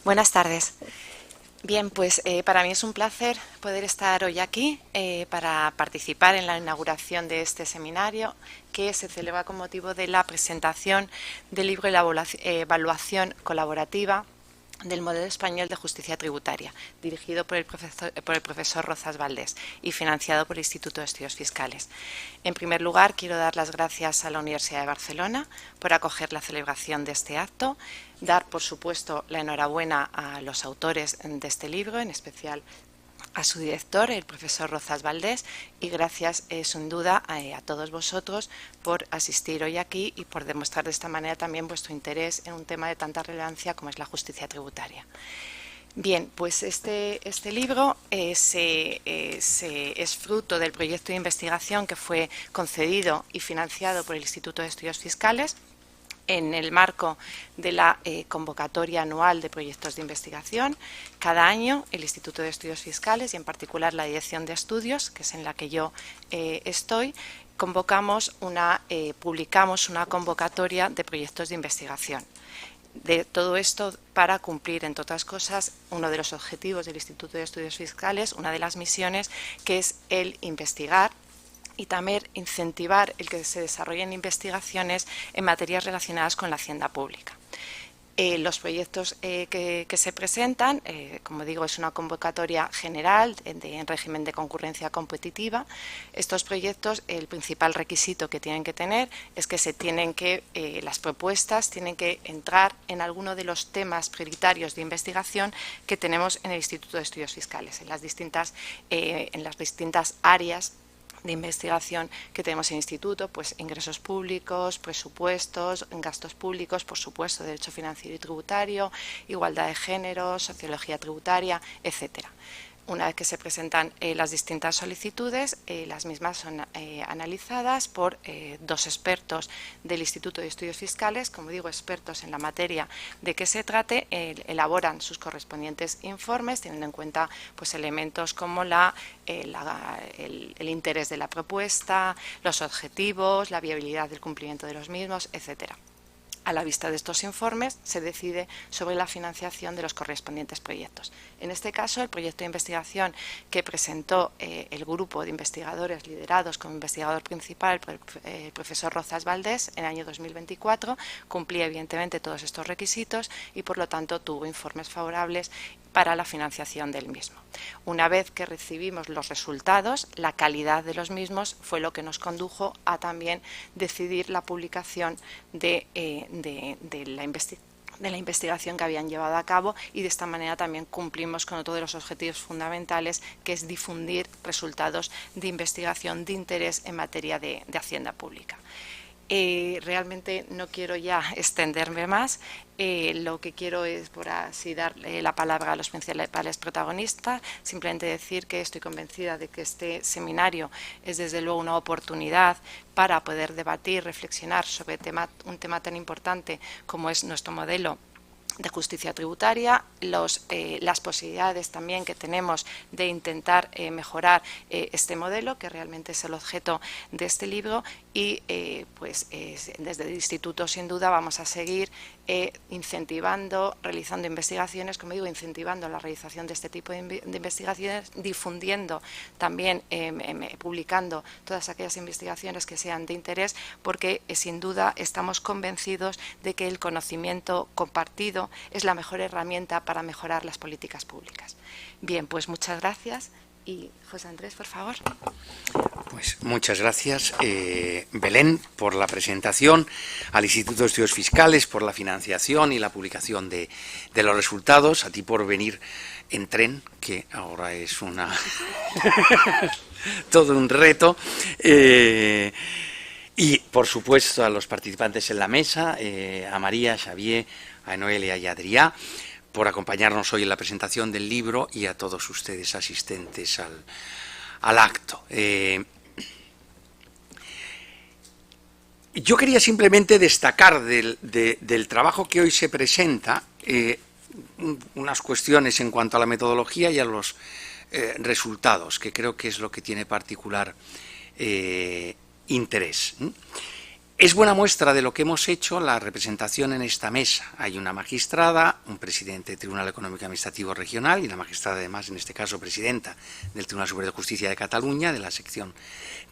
Buenas tardes. Bien, pues para mí es un placer poder estar hoy aquí para participar en la inauguración de este seminario que se celebra con motivo de la presentación del libro Evaluación Colaborativa del Modelo Español de Justicia Tributaria, dirigido por el profesor Rozas Valdés y financiado por el Instituto de Estudios Fiscales. En primer lugar, quiero dar las gracias a la Universidad de Barcelona por acoger la celebración de este acto, dar, por supuesto, la enhorabuena a los autores de este libro, en especial a su director, el profesor Rozas Valdés, y gracias, sin duda, a todos vosotros por asistir hoy aquí y por demostrar de esta manera también vuestro interés en un tema de tanta relevancia como es la justicia tributaria. Bien, pues este libro es fruto del proyecto de investigación que fue concedido y financiado por el Instituto de Estudios Fiscales en el marco de la convocatoria anual de proyectos de investigación. Cada año el Instituto de Estudios Fiscales y en particular la Dirección de Estudios, que es en la que yo estoy, publicamos una convocatoria de proyectos de investigación. De todo esto para cumplir, entre otras cosas, uno de los objetivos del Instituto de Estudios Fiscales, una de las misiones, que es el investigar y también incentivar el que se desarrollen investigaciones en materias relacionadas con la hacienda pública. Los proyectos que se presentan, como digo, es una convocatoria general en régimen de concurrencia competitiva. Estos proyectos, el principal requisito que tienen que tener es que las propuestas tienen que entrar en alguno de los temas prioritarios de investigación que tenemos en el Instituto de Estudios Fiscales, en las distintas áreas de investigación que tenemos en el Instituto, pues ingresos públicos, presupuestos, gastos públicos, por supuesto, derecho financiero y tributario, igualdad de género, sociología tributaria, etcétera. Una vez que se presentan las distintas solicitudes, las mismas son analizadas por dos expertos del Instituto de Estudios Fiscales, como digo, expertos en la materia de que se trate, elaboran sus correspondientes informes, teniendo en cuenta pues, elementos como el interés de la propuesta, los objetivos, la viabilidad del cumplimiento de los mismos, etcétera. A la vista de estos informes se decide sobre la financiación de los correspondientes proyectos. En este caso, el proyecto de investigación que presentó el grupo de investigadores liderados como investigador principal por el profesor Rozas Valdés en el año 2024 cumplía evidentemente todos estos requisitos y por lo tanto tuvo informes favorables para la financiación del mismo. Una vez que recibimos los resultados, la calidad de los mismos fue lo que nos condujo a también decidir la publicación de la investigación que habían llevado a cabo y de esta manera también cumplimos con otro de los objetivos fundamentales, que es difundir resultados de investigación de interés en materia de hacienda pública. Realmente no quiero ya extenderme más. Lo que quiero es, por así dar la palabra a los principales protagonistas, simplemente decir que estoy convencida de que este seminario es desde luego una oportunidad para poder debatir, reflexionar sobre un tema tan importante como es nuestro modelo de justicia tributaria, las posibilidades también que tenemos de intentar mejorar este modelo, que realmente es el objeto de este libro, y desde el Instituto sin duda vamos a seguir incentivando, realizando investigaciones, como digo, incentivando la realización de este tipo de investigaciones, difundiendo también, publicando todas aquellas investigaciones que sean de interés, porque sin duda estamos convencidos de que el conocimiento compartido es la mejor herramienta para mejorar las políticas públicas. Bien, pues muchas gracias. Y José Andrés, por favor. Pues muchas gracias, Belén, por la presentación, al Instituto de Estudios Fiscales por la financiación y la publicación de los resultados, a ti por venir en tren, que ahora es todo un reto, y por supuesto a los participantes en la mesa, a María, a Xavier, a Noelia y a Adrià, por acompañarnos hoy en la presentación del libro y a todos ustedes asistentes al acto. Yo quería simplemente destacar del trabajo que hoy se presenta unas cuestiones en cuanto a la metodología y a los resultados, que creo que es lo que tiene particular interés. Es buena muestra de lo que hemos hecho la representación en esta mesa. Hay una magistrada, un presidente del Tribunal Económico Administrativo Regional y la magistrada, además, en este caso, presidenta del Tribunal Superior de Justicia de Cataluña, de la sección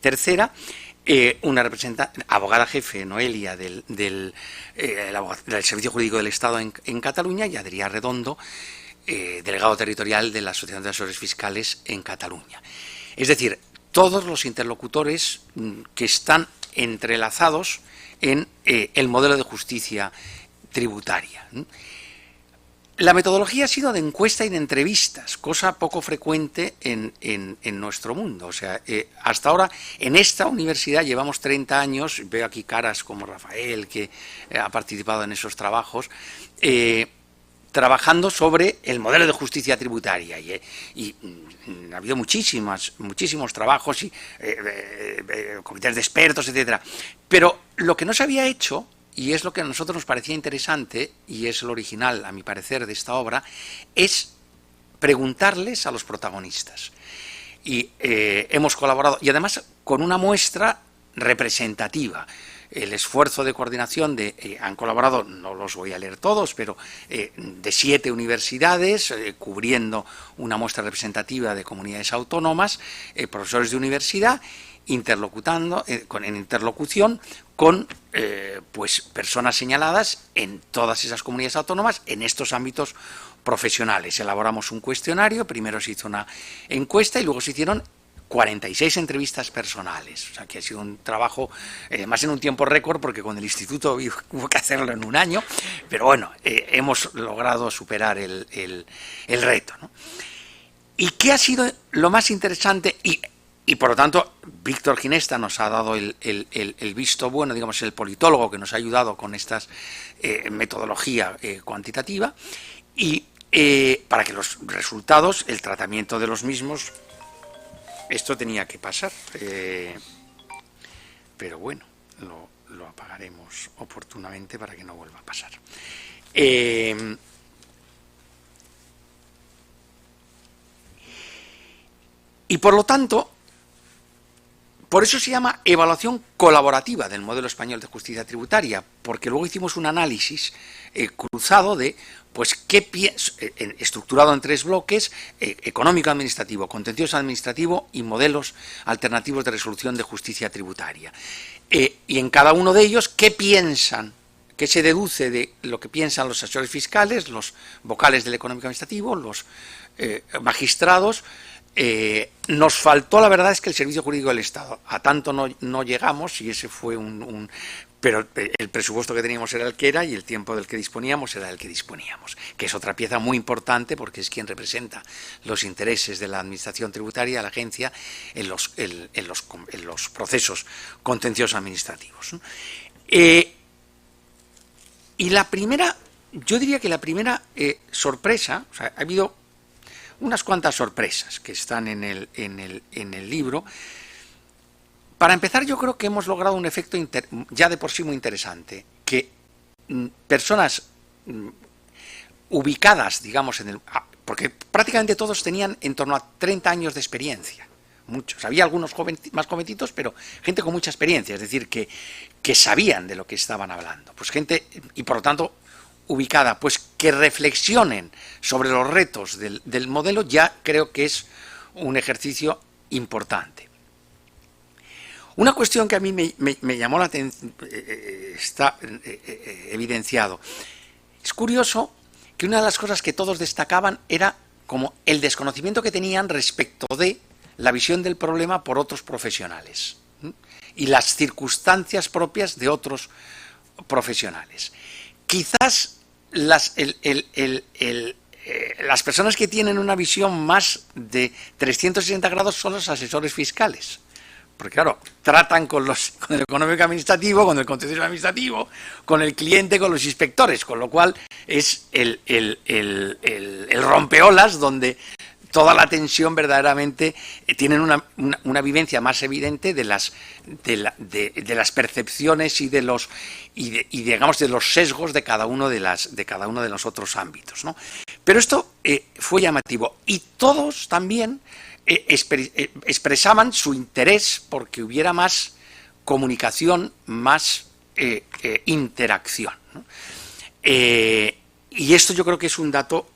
tercera, una representante, abogada jefe, Noelia, del Servicio Jurídico del Estado en Cataluña, y Adrià Redondo, delegado territorial de la Asociación de Asesores Fiscales en Cataluña. Es decir, todos los interlocutores que están entrelazados en el modelo de justicia tributaria. La metodología ha sido de encuesta y de entrevistas, cosa poco frecuente en nuestro mundo. O sea, hasta ahora en esta universidad llevamos 30 años, veo aquí caras como Rafael, que ha participado en esos trabajos, trabajando sobre el modelo de justicia tributaria y ha habido muchísimos trabajos y comités de expertos, etcétera. Pero lo que no se había hecho, y es lo que a nosotros nos parecía interesante, y es lo original, a mi parecer, de esta obra, es preguntarles a los protagonistas. Y hemos colaborado, y además con una muestra representativa. El esfuerzo de coordinación han colaborado, no los voy a leer todos, pero de 7 universidades, cubriendo una muestra representativa de comunidades autónomas, profesores de universidad, interlocutando, en interlocución con pues personas señaladas en todas esas comunidades autónomas en estos ámbitos profesionales. Elaboramos un cuestionario, primero se hizo una encuesta y luego se hicieron 46 entrevistas personales, o sea que ha sido un trabajo, más en un tiempo récord, porque con el instituto hubo que hacerlo en un año, pero bueno, hemos logrado superar el reto, ¿no? ¿Y qué ha sido lo más interesante? Y por lo tanto, Víctor Ginesta nos ha dado el visto bueno, digamos, el politólogo que nos ha ayudado con esta metodología cuantitativa, y para que los resultados, el tratamiento de los mismos, esto tenía que pasar, pero bueno, lo apagaremos oportunamente para que no vuelva a pasar. Y por lo tanto, por eso se llama evaluación colaborativa del modelo español de justicia tributaria, porque luego hicimos un análisis cruzado de, pues, estructurado en 3 bloques, económico-administrativo, contencioso-administrativo y modelos alternativos de resolución de justicia tributaria. Y en cada uno de ellos, ¿qué piensan? ¿Qué se deduce de lo que piensan los asesores fiscales, los vocales del económico-administrativo, los magistrados? Nos faltó, la verdad es que el Servicio Jurídico del Estado, a tanto no llegamos, y ese fue pero el presupuesto que teníamos era el que era y el tiempo del que disponíamos era el que disponíamos, que es otra pieza muy importante porque es quien representa los intereses de la administración tributaria, la agencia, en los procesos contenciosos administrativos, ¿no? Y yo diría que la primera sorpresa, o sea, ha habido unas cuantas sorpresas que están en el libro. Para empezar, yo creo que hemos logrado un efecto ya de por sí muy interesante, que personas ubicadas, digamos, porque prácticamente todos tenían en torno a 30 años de experiencia, muchos, había algunos más jovencitos, pero gente con mucha experiencia, es decir, que sabían de lo que estaban hablando, pues gente, y por lo tanto, ubicada, pues que reflexionen sobre los retos del modelo, ya creo que es un ejercicio importante. Una cuestión que a mí me llamó la atención, está evidenciado. Es curioso que una de las cosas que todos destacaban era como el desconocimiento que tenían respecto de la visión del problema por otros profesionales, ¿sí? Y las circunstancias propias de otros profesionales. Quizás las personas que tienen una visión más de 360 grados son los asesores fiscales. Porque claro, tratan con el económico administrativo, con el contencioso administrativo, con el cliente, con los inspectores, con lo cual es el rompeolas donde toda la tensión verdaderamente tienen una vivencia más evidente de las percepciones y digamos de los sesgos de cada uno de los otros ámbitos, ¿no? Pero esto fue llamativo y todos también expresaban su interés porque hubiera más comunicación, más interacción, ¿no? Y esto yo creo que es un dato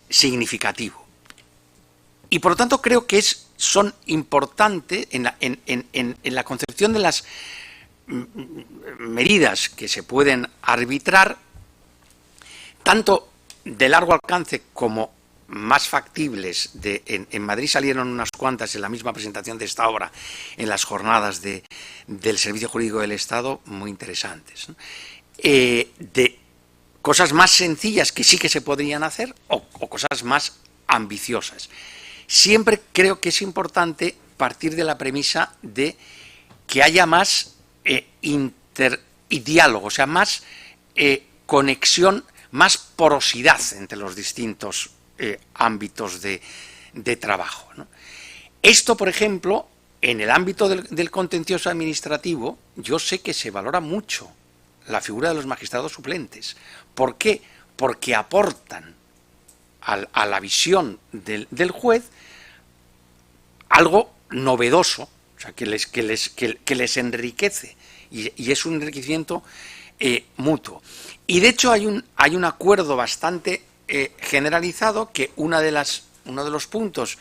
significativo. Y por lo tanto creo que son importantes en la concepción de las medidas que se pueden arbitrar, tanto de largo alcance como más factibles. En Madrid salieron unas cuantas en la misma presentación de esta obra, en las jornadas del Servicio Jurídico del Estado, muy interesantes, ¿no? De cosas más sencillas que sí que se podrían hacer o cosas más ambiciosas. Siempre creo que es importante partir de la premisa de que haya más diálogo, o sea, más conexión, más porosidad entre los distintos ámbitos de trabajo, ¿no? Esto, por ejemplo, en el ámbito del contencioso administrativo, yo sé que se valora mucho la figura de los magistrados suplentes. ¿Por qué? Porque aportan a la visión del juez algo novedoso, o sea, que les enriquece, y es un enriquecimiento mutuo. Y de hecho hay un acuerdo bastante generalizado que uno de los puntos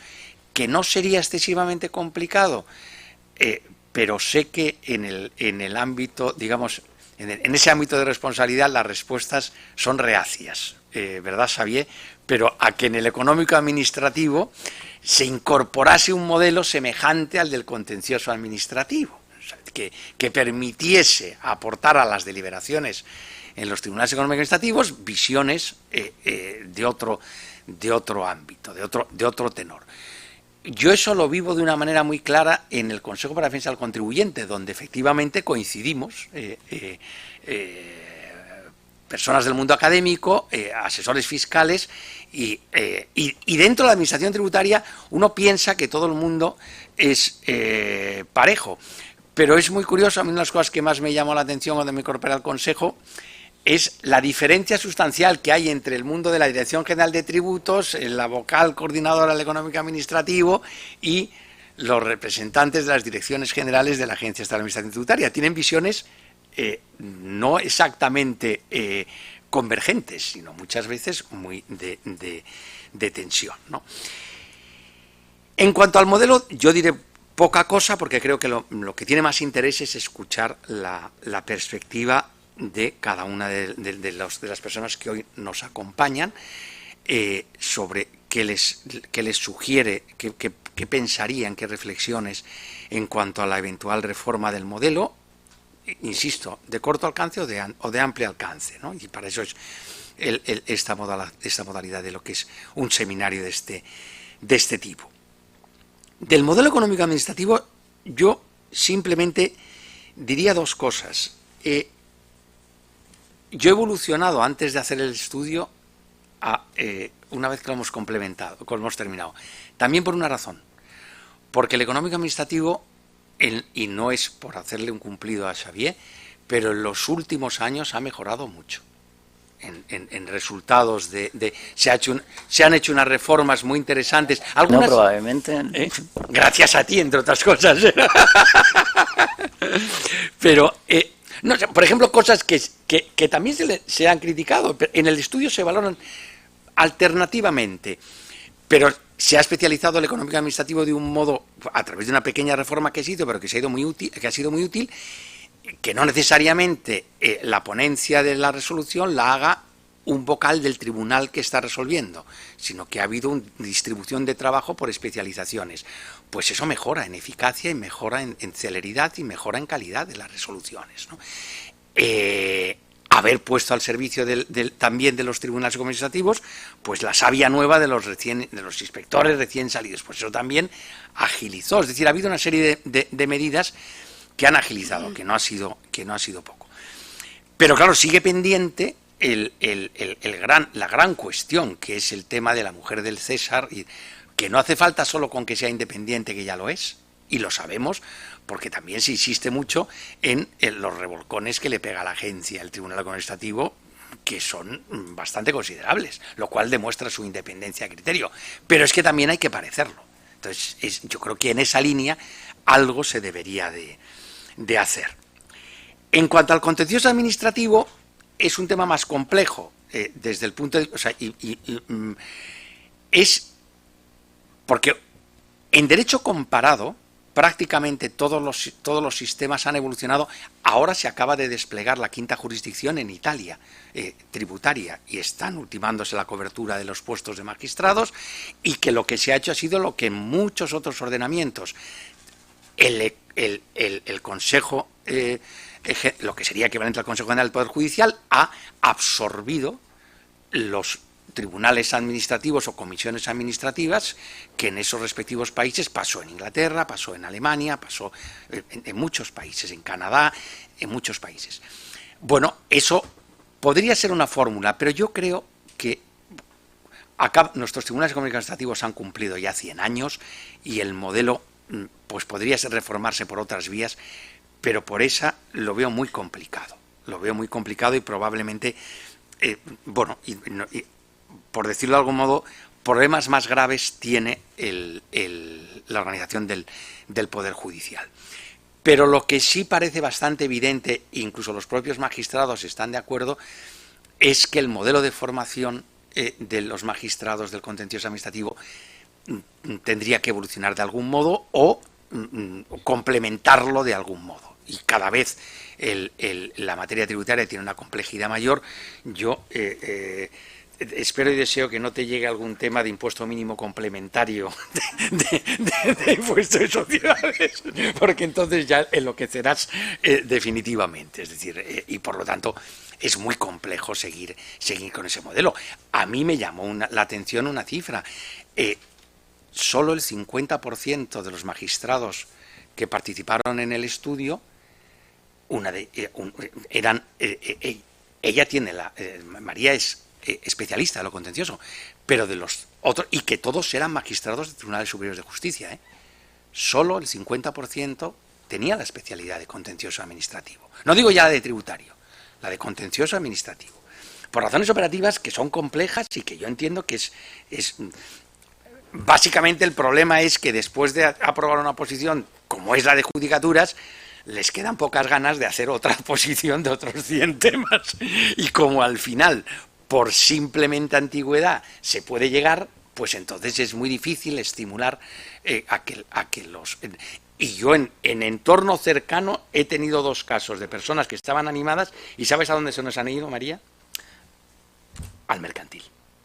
que no sería excesivamente complicado, pero sé que en el ámbito, digamos, en ese ámbito de responsabilidad las respuestas son reacias, ¿verdad, Xavier? Pero a que en el económico administrativo se incorporase un modelo semejante al del contencioso administrativo, o sea, que permitiese aportar a las deliberaciones en los tribunales económicos administrativos visiones de otro ámbito, de otro tenor. Yo eso lo vivo de una manera muy clara en el Consejo para la Defensa del Contribuyente, donde efectivamente coincidimos personas del mundo académico, asesores fiscales, y dentro de la administración tributaria uno piensa que todo el mundo es parejo. Pero es muy curioso, a mí una de las cosas que más me llamó la atención cuando me incorporé al Consejo es la diferencia sustancial que hay entre el mundo de la Dirección General de Tributos, la vocal coordinadora del económico administrativo y los representantes de las direcciones generales de la Agencia Estatal de Administración Tributaria. Tienen visiones no exactamente convergentes, sino muchas veces muy de tensión, ¿no? En cuanto al modelo, yo diré poca cosa, porque creo que lo que tiene más interés es escuchar la perspectiva de cada una de las personas que hoy nos acompañan, sobre qué les sugiere, qué pensarían, qué reflexiones en cuanto a la eventual reforma del modelo, insisto, de corto alcance o de amplio alcance, ¿no? Y para eso es esta modalidad de lo que es un seminario de este tipo. Del modelo económico administrativo yo simplemente diría dos cosas. Yo he evolucionado antes de hacer el estudio una vez que lo hemos complementado, que lo hemos terminado. También por una razón, porque el económico administrativo, y no es por hacerle un cumplido a Xavier, pero en los últimos años ha mejorado mucho. En resultados se han hecho unas reformas muy interesantes. Algunas, no, probablemente. Gracias a ti, entre otras cosas. Pero, no, por ejemplo, cosas que también se han criticado. En el estudio se valoran alternativamente, pero se ha especializado el económico administrativo de un modo, a través de una pequeña reforma que se hizo, pero que ha sido muy útil, que no necesariamente la ponencia de la resolución la haga un vocal del tribunal que está resolviendo, sino que ha habido una distribución de trabajo por especializaciones. Pues eso mejora en eficacia y mejora en celeridad y mejora en calidad de las resoluciones, ¿no? Haber puesto al servicio también de los tribunales administrativos pues la savia nueva de los inspectores recién salidos, pues eso también agilizó. Es decir, ha habido una serie de medidas que han agilizado, que no ha sido poco. Pero claro, sigue pendiente la gran cuestión, que es el tema de la mujer del César, y que no hace falta solo con que sea independiente, que ya lo es, y lo sabemos, porque también se insiste mucho en los revolcones que le pega a la agencia, el Tribunal Administrativo, que son bastante considerables, lo cual demuestra su independencia de criterio. Pero es que también hay que parecerlo. Entonces, yo creo que en esa línea algo se debería de hacer. En cuanto al contencioso administrativo, es un tema más complejo, desde el punto de... O sea, es porque en derecho comparado, prácticamente todos los sistemas han evolucionado. Ahora se acaba de desplegar la quinta jurisdicción en Italia, tributaria, y están ultimándose la cobertura de los puestos de magistrados, y que lo que se ha hecho ha sido lo que en muchos otros ordenamientos el Consejo, lo que sería equivalente al Consejo General del Poder Judicial, ha absorbido los tribunales administrativos o comisiones administrativas que en esos respectivos países pasó en Inglaterra, pasó en Alemania, pasó en muchos países, en Canadá, en muchos países. Bueno, eso podría ser una fórmula, pero yo creo que acá nuestros tribunales administrativos han cumplido ya 100 años y el modelo pues podría reformarse por otras vías, pero por esa lo veo muy complicado. Lo veo muy complicado y probablemente, por decirlo de algún modo, problemas más graves tiene la organización del Poder Judicial. Pero lo que sí parece bastante evidente, incluso los propios magistrados están de acuerdo, es que el modelo de formación de los magistrados del contencioso administrativo tendría que evolucionar de algún modo o complementarlo de algún modo. Y cada vez la materia tributaria tiene una complejidad mayor. Yo espero y deseo que no te llegue algún tema de impuesto mínimo complementario de impuesto de sociedades, porque entonces ya enloquecerás definitivamente. Es decir, y por lo tanto es muy complejo seguir con ese modelo. A mí me llamó la atención una cifra. Solo el 50% de los magistrados que participaron en el estudio, ella tiene María es especialista de lo contencioso, pero de los otros, y que todos eran magistrados de tribunales superiores de justicia, solo el 50% tenía la especialidad de contencioso administrativo. No digo ya la de tributario, la de contencioso administrativo. Por razones operativas que son complejas y que yo entiendo que es básicamente el problema es que después de aprobar una posición como es la de judicaturas, les quedan pocas ganas de hacer otra posición de otros 100 temas. Y como al final, por simplemente antigüedad, se puede llegar, pues entonces es muy difícil estimular a que los... Y yo en entorno cercano he tenido 2 casos de personas que estaban animadas, ¿y sabes a dónde se nos han ido, María? Al mercantil.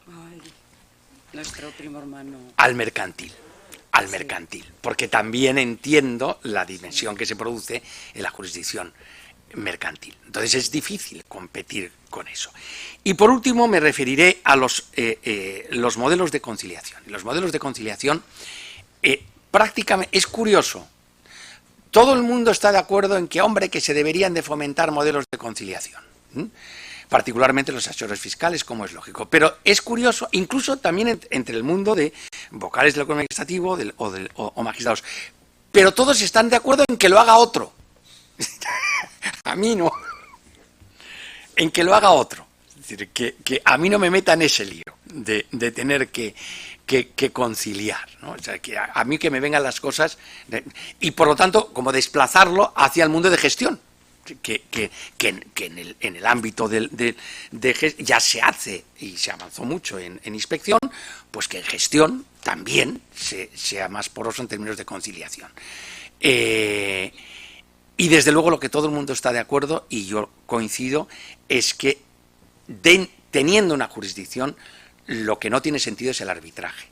Ay, nuestro primo hermano. Al mercantil, porque también entiendo la dimensión que se produce en la jurisdicción mercantil. Entonces es difícil competir con eso. Y por último me referiré a los modelos de conciliación. Y los modelos de conciliación prácticamente es curioso. Todo el mundo está de acuerdo en que, hombre, que se deberían de fomentar modelos de conciliación, particularmente los asesores fiscales, como es lógico. Pero es curioso, incluso también entre el mundo de vocales del órgano administrativo o magistrados. Pero todos están de acuerdo en que lo haga otro. A mí no. En que lo haga otro. Es decir, que a mí no me meta en ese lío de tener que conciliar, ¿no? O sea, que a mí que me vengan las cosas y por lo tanto como desplazarlo hacia el mundo de gestión que en el ámbito de ya se hace y se avanzó mucho en inspección, pues que en gestión también sea más poroso en términos de conciliación. Y desde luego lo que todo el mundo está de acuerdo, y yo coincido, es que teniendo una jurisdicción, lo que no tiene sentido es el arbitraje,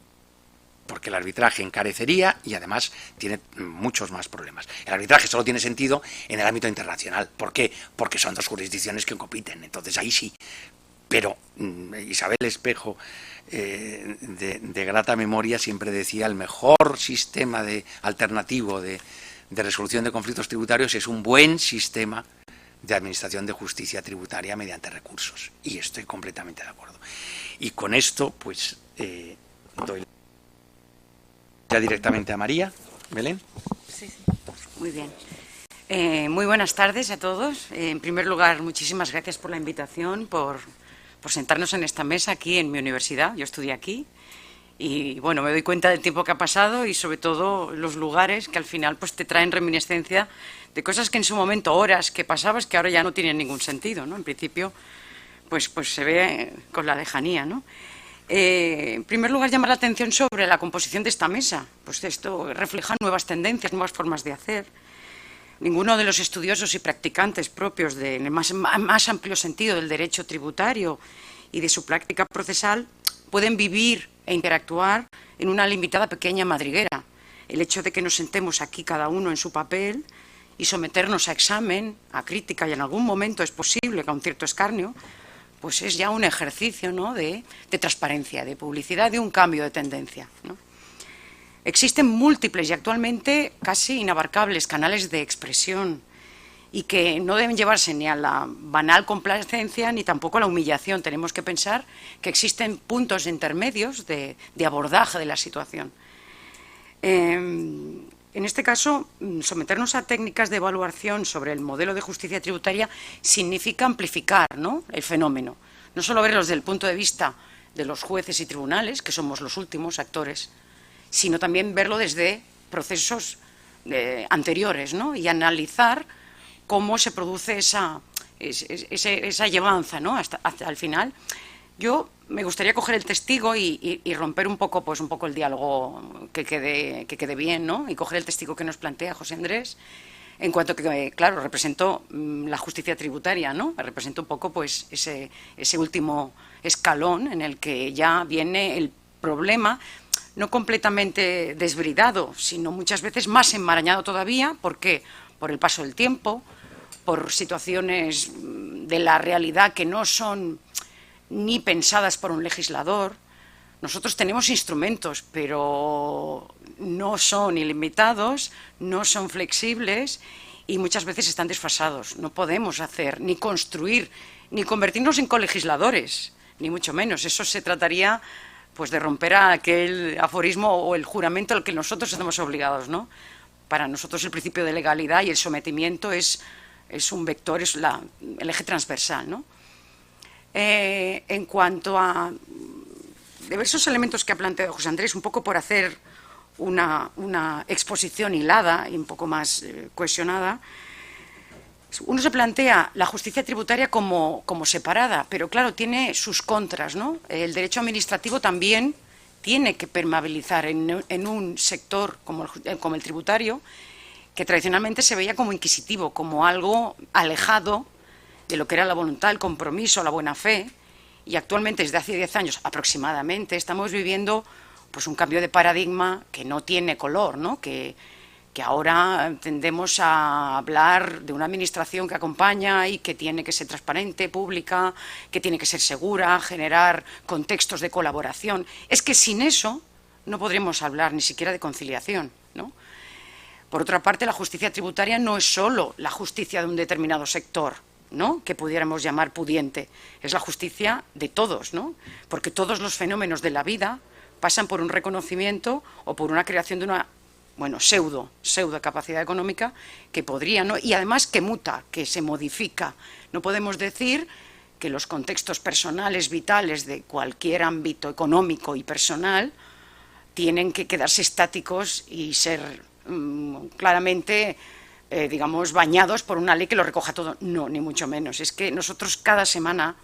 porque el arbitraje encarecería y además tiene muchos más problemas. El arbitraje solo tiene sentido en el ámbito internacional. ¿Por qué? Porque son 2 jurisdicciones que compiten, entonces ahí sí. Pero Isabel Espejo, de grata memoria, siempre decía el mejor sistema alternativo de resolución de conflictos tributarios es un buen sistema de administración de justicia tributaria mediante recursos. Y estoy completamente de acuerdo. Y con esto, pues, doy ya directamente a María. Belén. Sí. Muy bien. Muy buenas tardes a todos. En primer lugar, muchísimas gracias por la invitación, por sentarnos en esta mesa aquí en mi universidad. Yo estudié aquí Y bueno, me doy cuenta del tiempo que ha pasado y sobre todo los lugares que al final pues te traen reminiscencia de cosas que en su momento, horas que pasabas, que ahora ya no tienen ningún sentido, ¿no? En principio, pues se ve con la lejanía, ¿no? En primer lugar, llamar la atención sobre la composición de esta mesa. Pues esto refleja nuevas tendencias, nuevas formas de hacer. Ninguno de los estudiosos y practicantes propios del más amplio sentido del derecho tributario y de su práctica procesal pueden vivir e interactuar en una limitada pequeña madriguera. El hecho de que nos sentemos aquí cada uno en su papel y someternos a examen, a crítica, y en algún momento es posible con cierto escarnio, pues es ya un ejercicio, ¿no?, de transparencia, de publicidad, de un cambio de tendencia, ¿no? Existen múltiples y actualmente casi inabarcables canales de expresión y que no deben llevarse ni a la banal complacencia ni tampoco a la humillación. Tenemos que pensar que existen puntos intermedios de abordaje de la situación. En este caso, someternos a técnicas de evaluación sobre el modelo de justicia tributaria significa amplificar, ¿no?, el fenómeno. No solo verlo desde el punto de vista de los jueces y tribunales, que somos los últimos actores, sino también verlo desde procesos anteriores, ¿no?, y analizar cómo se produce esa llevanza, ¿no?, hasta el final. Yo me gustaría coger el testigo y romper un poco el diálogo que quede bien, ¿no?, y coger el testigo que nos plantea José Andrés, en cuanto que, claro, represento la justicia tributaria, ¿no?, represento un poco pues ese último escalón en el que ya viene el problema, no completamente desbridado, sino muchas veces más enmarañado todavía. ¿Por qué? Por el paso del tiempo, por situaciones de la realidad que no son ni pensadas por un legislador. Nosotros tenemos instrumentos, pero no son ilimitados, no son flexibles y muchas veces están desfasados. No podemos hacer, ni construir, ni convertirnos en colegisladores, ni mucho menos. Eso se trataría pues de romper aquel aforismo o el juramento al que nosotros estamos obligados, ¿no? Para nosotros el principio de legalidad y el sometimiento es un vector, es el eje transversal, ¿no? En cuanto a diversos elementos que ha planteado José Andrés, un poco por hacer una exposición hilada y un poco más cohesionada, uno se plantea la justicia tributaria como separada, pero claro, tiene sus contras, ¿no? El derecho administrativo también tiene que permeabilizar en un sector como el tributario, que tradicionalmente se veía como inquisitivo, como algo alejado de lo que era la voluntad, el compromiso, la buena fe, y actualmente desde hace 10 años aproximadamente estamos viviendo pues un cambio de paradigma que no tiene color, ¿no?, que ahora tendemos a hablar de una administración que acompaña y que tiene que ser transparente, pública, que tiene que ser segura, generar contextos de colaboración. Es que sin eso no podremos hablar ni siquiera de conciliación, ¿no? Por otra parte, la justicia tributaria no es solo la justicia de un determinado sector, ¿no?, que pudiéramos llamar pudiente. Es la justicia de todos, ¿no?, porque todos los fenómenos de la vida pasan por un reconocimiento o por una creación de una pseudo capacidad económica que podría, ¿no?, y además que muta, que se modifica. No podemos decir que los contextos personales, vitales de cualquier ámbito económico y personal tienen que quedarse estáticos y ser claramente, digamos, bañados por una ley que lo recoja todo. No, ni mucho menos. Es que nosotros cada semana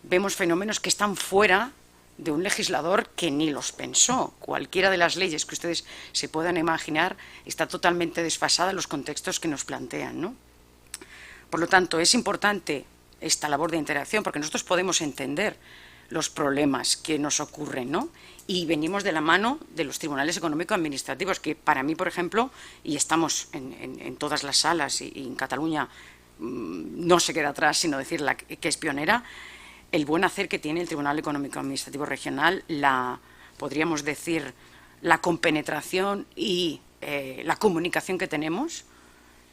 vemos fenómenos que están fuera de un legislador que ni los pensó. Cualquiera de las leyes que ustedes se puedan imaginar está totalmente desfasada en los contextos que nos plantean, ¿no? Por lo tanto, es importante esta labor de interacción porque nosotros podemos entender los problemas que nos ocurren, ¿no? Y venimos de la mano de los tribunales económico-administrativos, que para mí, por ejemplo, y estamos en todas las salas y en Cataluña no se queda atrás, sino decir que es pionera, el buen hacer que tiene el Tribunal Económico Administrativo Regional, podríamos decir, la compenetración y la comunicación que tenemos,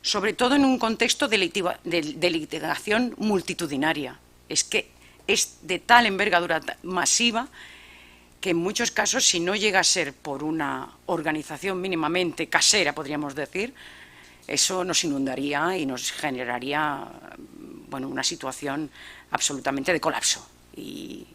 sobre todo en un contexto de litigación multitudinaria. Es que es de tal envergadura masiva que en muchos casos, si no llega a ser por una organización mínimamente casera, podríamos decir, eso nos inundaría y nos generaría una situación absolutamente de colapso. Y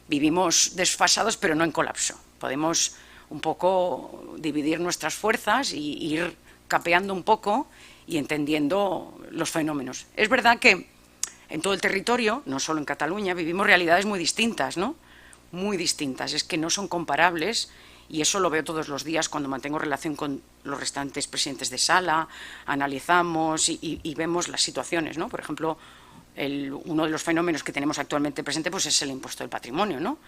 vivimos desfasados, pero no en colapso. podemos un poco dividir nuestras fuerzas y ir capeando un poco y entendiendo los fenómenos. Es verdad que en todo el territorio, no solo en Cataluña, vivimos realidades muy distintas, ¿no? Muy distintas, es que no son comparables, y eso lo veo todos los días cuando mantengo relación con los restantes presidentes de sala, analizamos y vemos las situaciones, ¿no? Por ejemplo, uno de los fenómenos que tenemos actualmente presente pues es el impuesto del patrimonio, ¿no?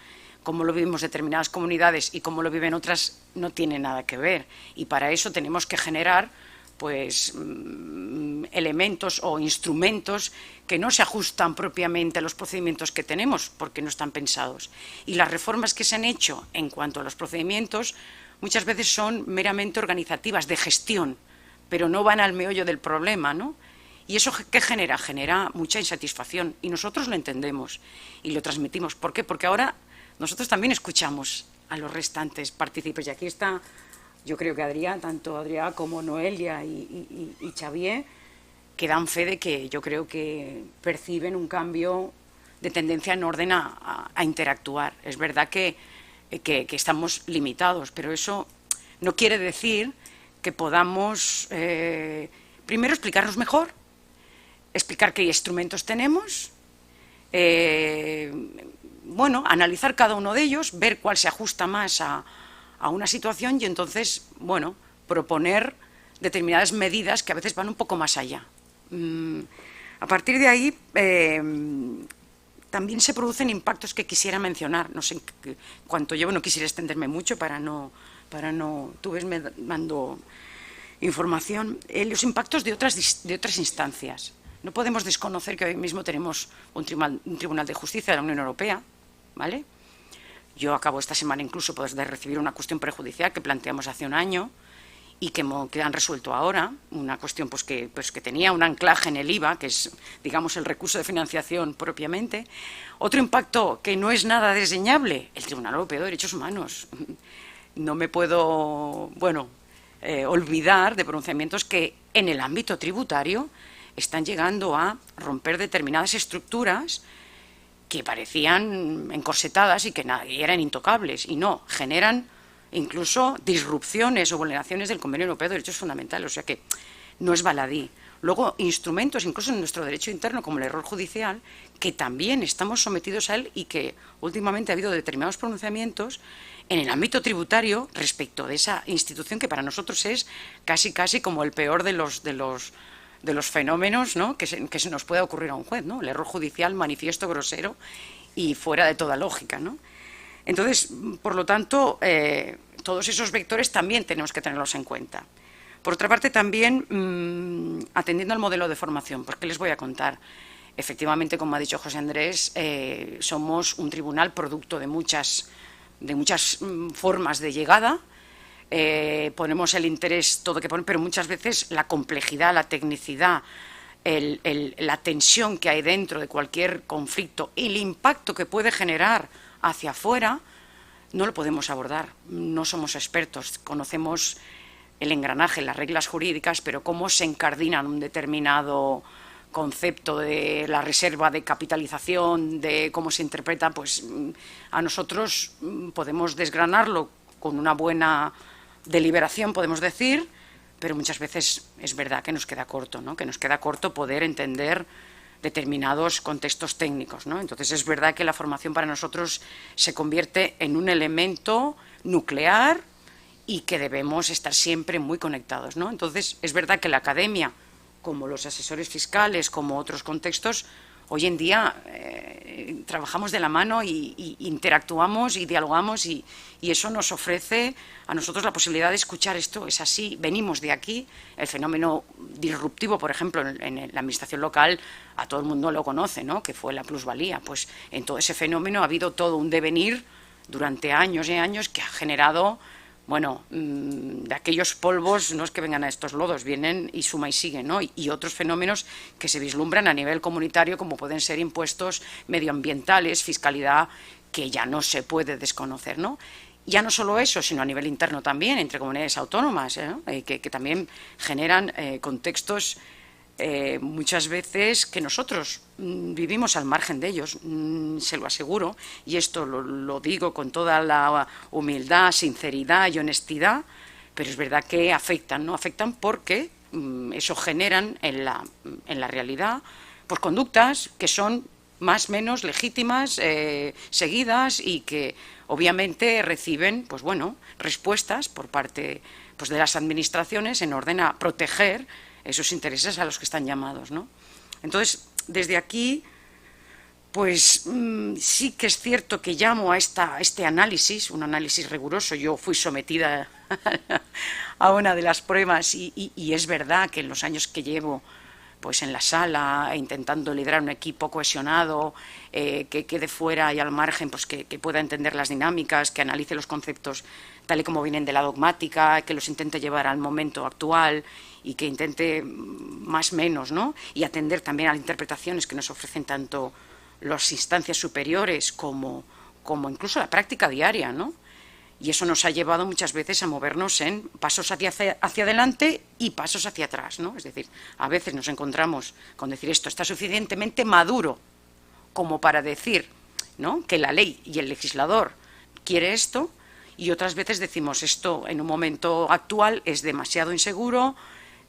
Cómo lo vivimos determinadas comunidades y cómo lo viven otras no tiene nada que ver, y para eso tenemos que generar pues elementos o instrumentos que no se ajustan propiamente a los procedimientos que tenemos porque no están pensados. Y las reformas que se han hecho en cuanto a los procedimientos muchas veces son meramente organizativas, de gestión, pero no van al meollo del problema, ¿no? ¿Y eso qué genera? Genera mucha insatisfacción, y nosotros lo entendemos y lo transmitimos. ¿Por qué? Porque ahora nosotros también escuchamos a los restantes partícipes, y aquí está, yo creo que Adrià, tanto Adrià como Noelia y Xavier, que dan fe de que yo creo que perciben un cambio de tendencia en orden a interactuar. Es verdad que estamos limitados, pero eso no quiere decir que podamos primero explicarnos mejor, explicar qué instrumentos tenemos, bueno, analizar cada uno de ellos, ver cuál se ajusta más a una situación y entonces, bueno, proponer determinadas medidas que a veces van un poco más allá. A partir de ahí, también se producen impactos que quisiera mencionar. No sé cuánto llevo, no quisiera extenderme mucho para no tú ves, me mando información. Los impactos de otras instancias. No podemos desconocer que hoy mismo tenemos un Tribunal de Justicia de la Unión Europea, ¿vale? Yo acabo esta semana incluso de recibir una cuestión prejudicial que planteamos hace un año y que han resuelto ahora, una cuestión que tenía un anclaje en el IVA, que es, digamos, el recurso de financiación propiamente. Otro impacto que no es nada desdeñable, el Tribunal Europeo de Derechos Humanos. No me puedo, olvidar de pronunciamientos que en el ámbito tributario están llegando a romper determinadas estructuras que parecían encorsetadas y que eran intocables, y no, generan incluso disrupciones o vulneraciones del Convenio Europeo de Derechos Fundamentales, o sea que no es baladí. Luego, instrumentos, incluso en nuestro derecho interno, como el error judicial, que también estamos sometidos a él y que últimamente ha habido determinados pronunciamientos en el ámbito tributario respecto de esa institución que para nosotros es casi como el peor de los fenómenos, ¿no?, que se nos pueda ocurrir a un juez, ¿no? El error judicial manifiesto, grosero y fuera de toda lógica, ¿no? Entonces, por lo tanto, todos esos vectores también tenemos que tenerlos en cuenta. Por otra parte, también atendiendo al modelo de formación, porque les voy a contar. Efectivamente, como ha dicho José Andrés, somos un tribunal producto de muchas formas de llegada. Ponemos el interés, todo que poner, pero muchas veces la complejidad, la tecnicidad, la tensión que hay dentro de cualquier conflicto y el impacto que puede generar hacia afuera, no lo podemos abordar. No somos expertos, conocemos el engranaje, las reglas jurídicas, pero cómo se encardinan un determinado concepto de la reserva de capitalización, de cómo se interpreta, pues a nosotros podemos desgranarlo con una buena deliberación, podemos decir, pero muchas veces es verdad que nos queda corto, ¿no? Que nos queda corto poder entender determinados contextos técnicos, ¿no? Entonces es verdad que la formación para nosotros se convierte en un elemento nuclear y que debemos estar siempre muy conectados, ¿no? Entonces es verdad que la academia, como los asesores fiscales, como otros contextos, hoy en día trabajamos de la mano y interactuamos y dialogamos y eso nos ofrece a nosotros la posibilidad de escuchar esto, es así, venimos de aquí. El fenómeno disruptivo, por ejemplo, en la administración local, a todo el mundo lo conoce, ¿no?, que fue la plusvalía. Pues en todo ese fenómeno ha habido todo un devenir durante años y años que ha generado, bueno, de aquellos polvos, no es que vengan a estos lodos, vienen y suma y sigue, ¿no? Y otros fenómenos que se vislumbran a nivel comunitario, como pueden ser impuestos medioambientales, fiscalidad, que ya no se puede desconocer, ¿no? Ya no solo eso, sino a nivel interno también, entre comunidades autónomas, que también generan contextos muchas veces que nosotros vivimos al margen de ellos, se lo aseguro, y esto lo digo con toda la humildad, sinceridad y honestidad, pero es verdad que afectan, ¿no? Afectan porque eso generan en la realidad pues conductas que son más o menos legítimas, seguidas, y que obviamente reciben pues bueno, respuestas por parte pues de las administraciones en orden a proteger esos intereses a los que están llamados, ¿no? Entonces, desde aquí, pues sí que es cierto que llamo a este análisis, un análisis riguroso. Yo fui sometida a una de las pruebas y es verdad que en los años que llevo pues en la sala, intentando liderar un equipo cohesionado, que quede fuera y al margen, pues que pueda entender las dinámicas, que analice los conceptos tal y como vienen de la dogmática, que los intente llevar al momento actual y que intente más o menos, ¿no? Y atender también a las interpretaciones que nos ofrecen tanto las instancias superiores como incluso la práctica diaria, ¿no? Y eso nos ha llevado muchas veces a movernos en pasos hacia adelante y pasos hacia atrás, ¿no? Es decir, a veces nos encontramos con decir esto está suficientemente maduro como para decir, ¿no?, que la ley y el legislador quiere esto, y otras veces decimos esto en un momento actual es demasiado inseguro,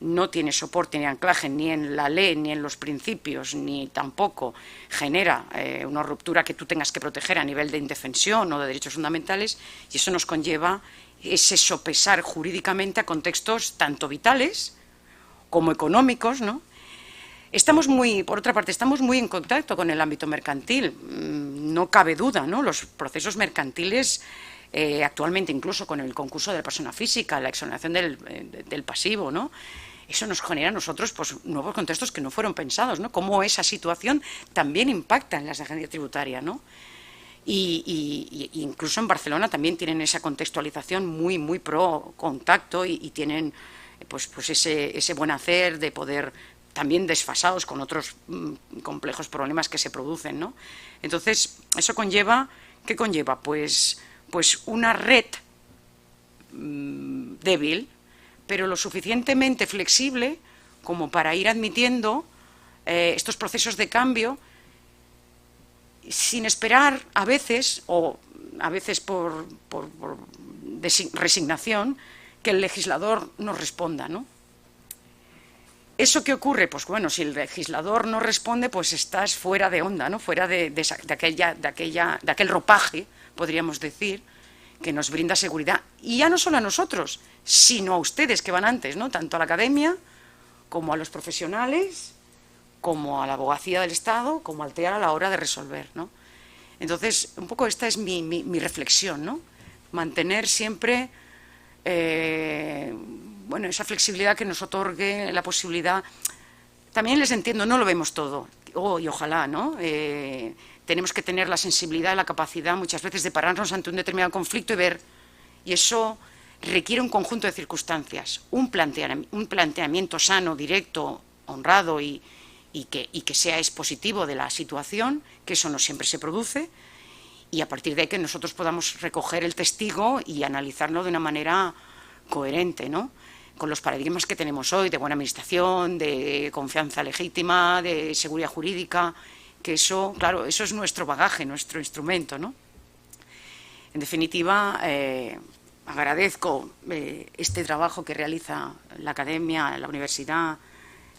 no tiene soporte ni anclaje ni en la ley, ni en los principios, ni tampoco genera una ruptura que tú tengas que proteger a nivel de indefensión o de derechos fundamentales, y eso nos conlleva ese sopesar jurídicamente a contextos tanto vitales como económicos, ¿no? Por otra parte, estamos muy en contacto con el ámbito mercantil, no cabe duda, ¿no? Los procesos mercantiles actualmente, incluso con el concurso de la persona física, la exoneración del pasivo, ¿no? Eso nos genera a nosotros pues, nuevos contextos que no fueron pensados, ¿no? Cómo esa situación también impacta en la agencia tributaria, ¿no? Y incluso en Barcelona también tienen esa contextualización muy pro contacto y tienen pues ese buen hacer de poder, también desfasados con otros complejos problemas que se producen, ¿no? Entonces, eso conlleva, ¿qué conlleva? Pues una red débil, pero lo suficientemente flexible como para ir admitiendo estos procesos de cambio sin esperar a veces, o a veces por resignación, que el legislador nos responda, ¿no? ¿Eso qué ocurre? Pues bueno, si el legislador no responde, pues estás fuera de onda, ¿no? Fuera de aquel ropaje, podríamos decir, que nos brinda seguridad. Y ya no solo a nosotros, sino a ustedes que van antes, ¿no? Tanto a la academia, como a los profesionales, como a la abogacía del Estado, como al TEAR a la hora de resolver, ¿no? Entonces, un poco esta es mi reflexión, ¿no? Mantener siempre bueno, esa flexibilidad que nos otorgue la posibilidad. También les entiendo, no lo vemos todo, y ojalá, ¿no? Tenemos que tener la sensibilidad, la capacidad muchas veces de pararnos ante un determinado conflicto y ver, y eso requiere un conjunto de circunstancias, un planteamiento sano, directo, honrado y que sea expositivo de la situación, que eso no siempre se produce, y a partir de ahí que nosotros podamos recoger el testigo y analizarlo de una manera coherente, ¿no? Con los paradigmas que tenemos hoy de buena administración, de confianza legítima, de seguridad jurídica, que eso, claro, eso es nuestro bagaje, nuestro instrumento, ¿no? En definitiva, agradezco este trabajo que realiza la academia, la universidad,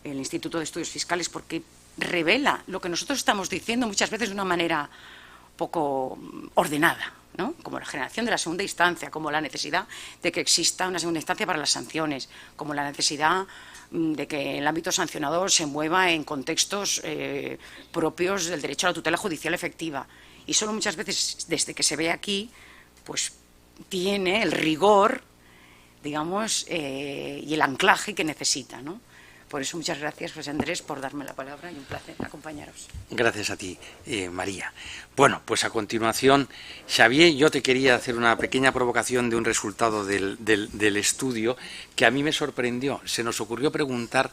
el Instituto de Estudios Fiscales, porque revela lo que nosotros estamos diciendo muchas veces de una manera poco ordenada, ¿no? Como la generación de la segunda instancia, como la necesidad de que exista una segunda instancia para las sanciones, como la necesidad de que el ámbito sancionador se mueva en contextos propios del derecho a la tutela judicial efectiva. Y solo muchas veces, desde que se ve aquí, pues tiene el rigor, digamos, y el anclaje que necesita, ¿no? Por eso, muchas gracias, José Andrés, por darme la palabra y un placer acompañaros. Gracias a ti, María. Bueno, pues a continuación, Xavier, yo te quería hacer una pequeña provocación de un resultado del estudio que a mí me sorprendió. Se nos ocurrió preguntar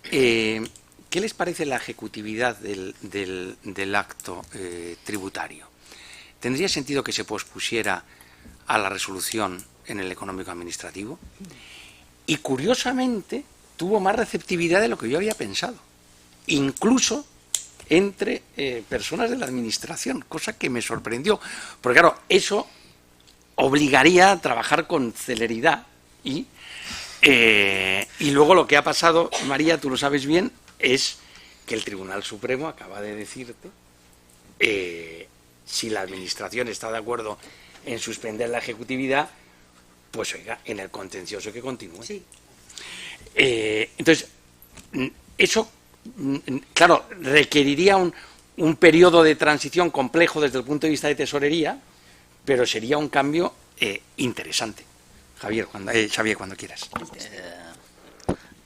¿qué les parece la ejecutividad del acto tributario? ¿Tendría sentido que se pospusiera a la resolución en el económico administrativo? Y curiosamente tuvo más receptividad de lo que yo había pensado. incluso entre personas de la administración, cosa que me sorprendió, porque claro, eso obligaría a trabajar con celeridad y luego lo que ha pasado, María, tú lo sabes bien, es que el Tribunal Supremo acaba de decirte si la administración está de acuerdo en suspender la ejecutividad, pues oiga, en el contencioso que continúe. Sí. Entonces, eso, claro, requeriría un periodo de transición complejo desde el punto de vista de tesorería, pero sería un cambio interesante. Xavier, cuando quieras.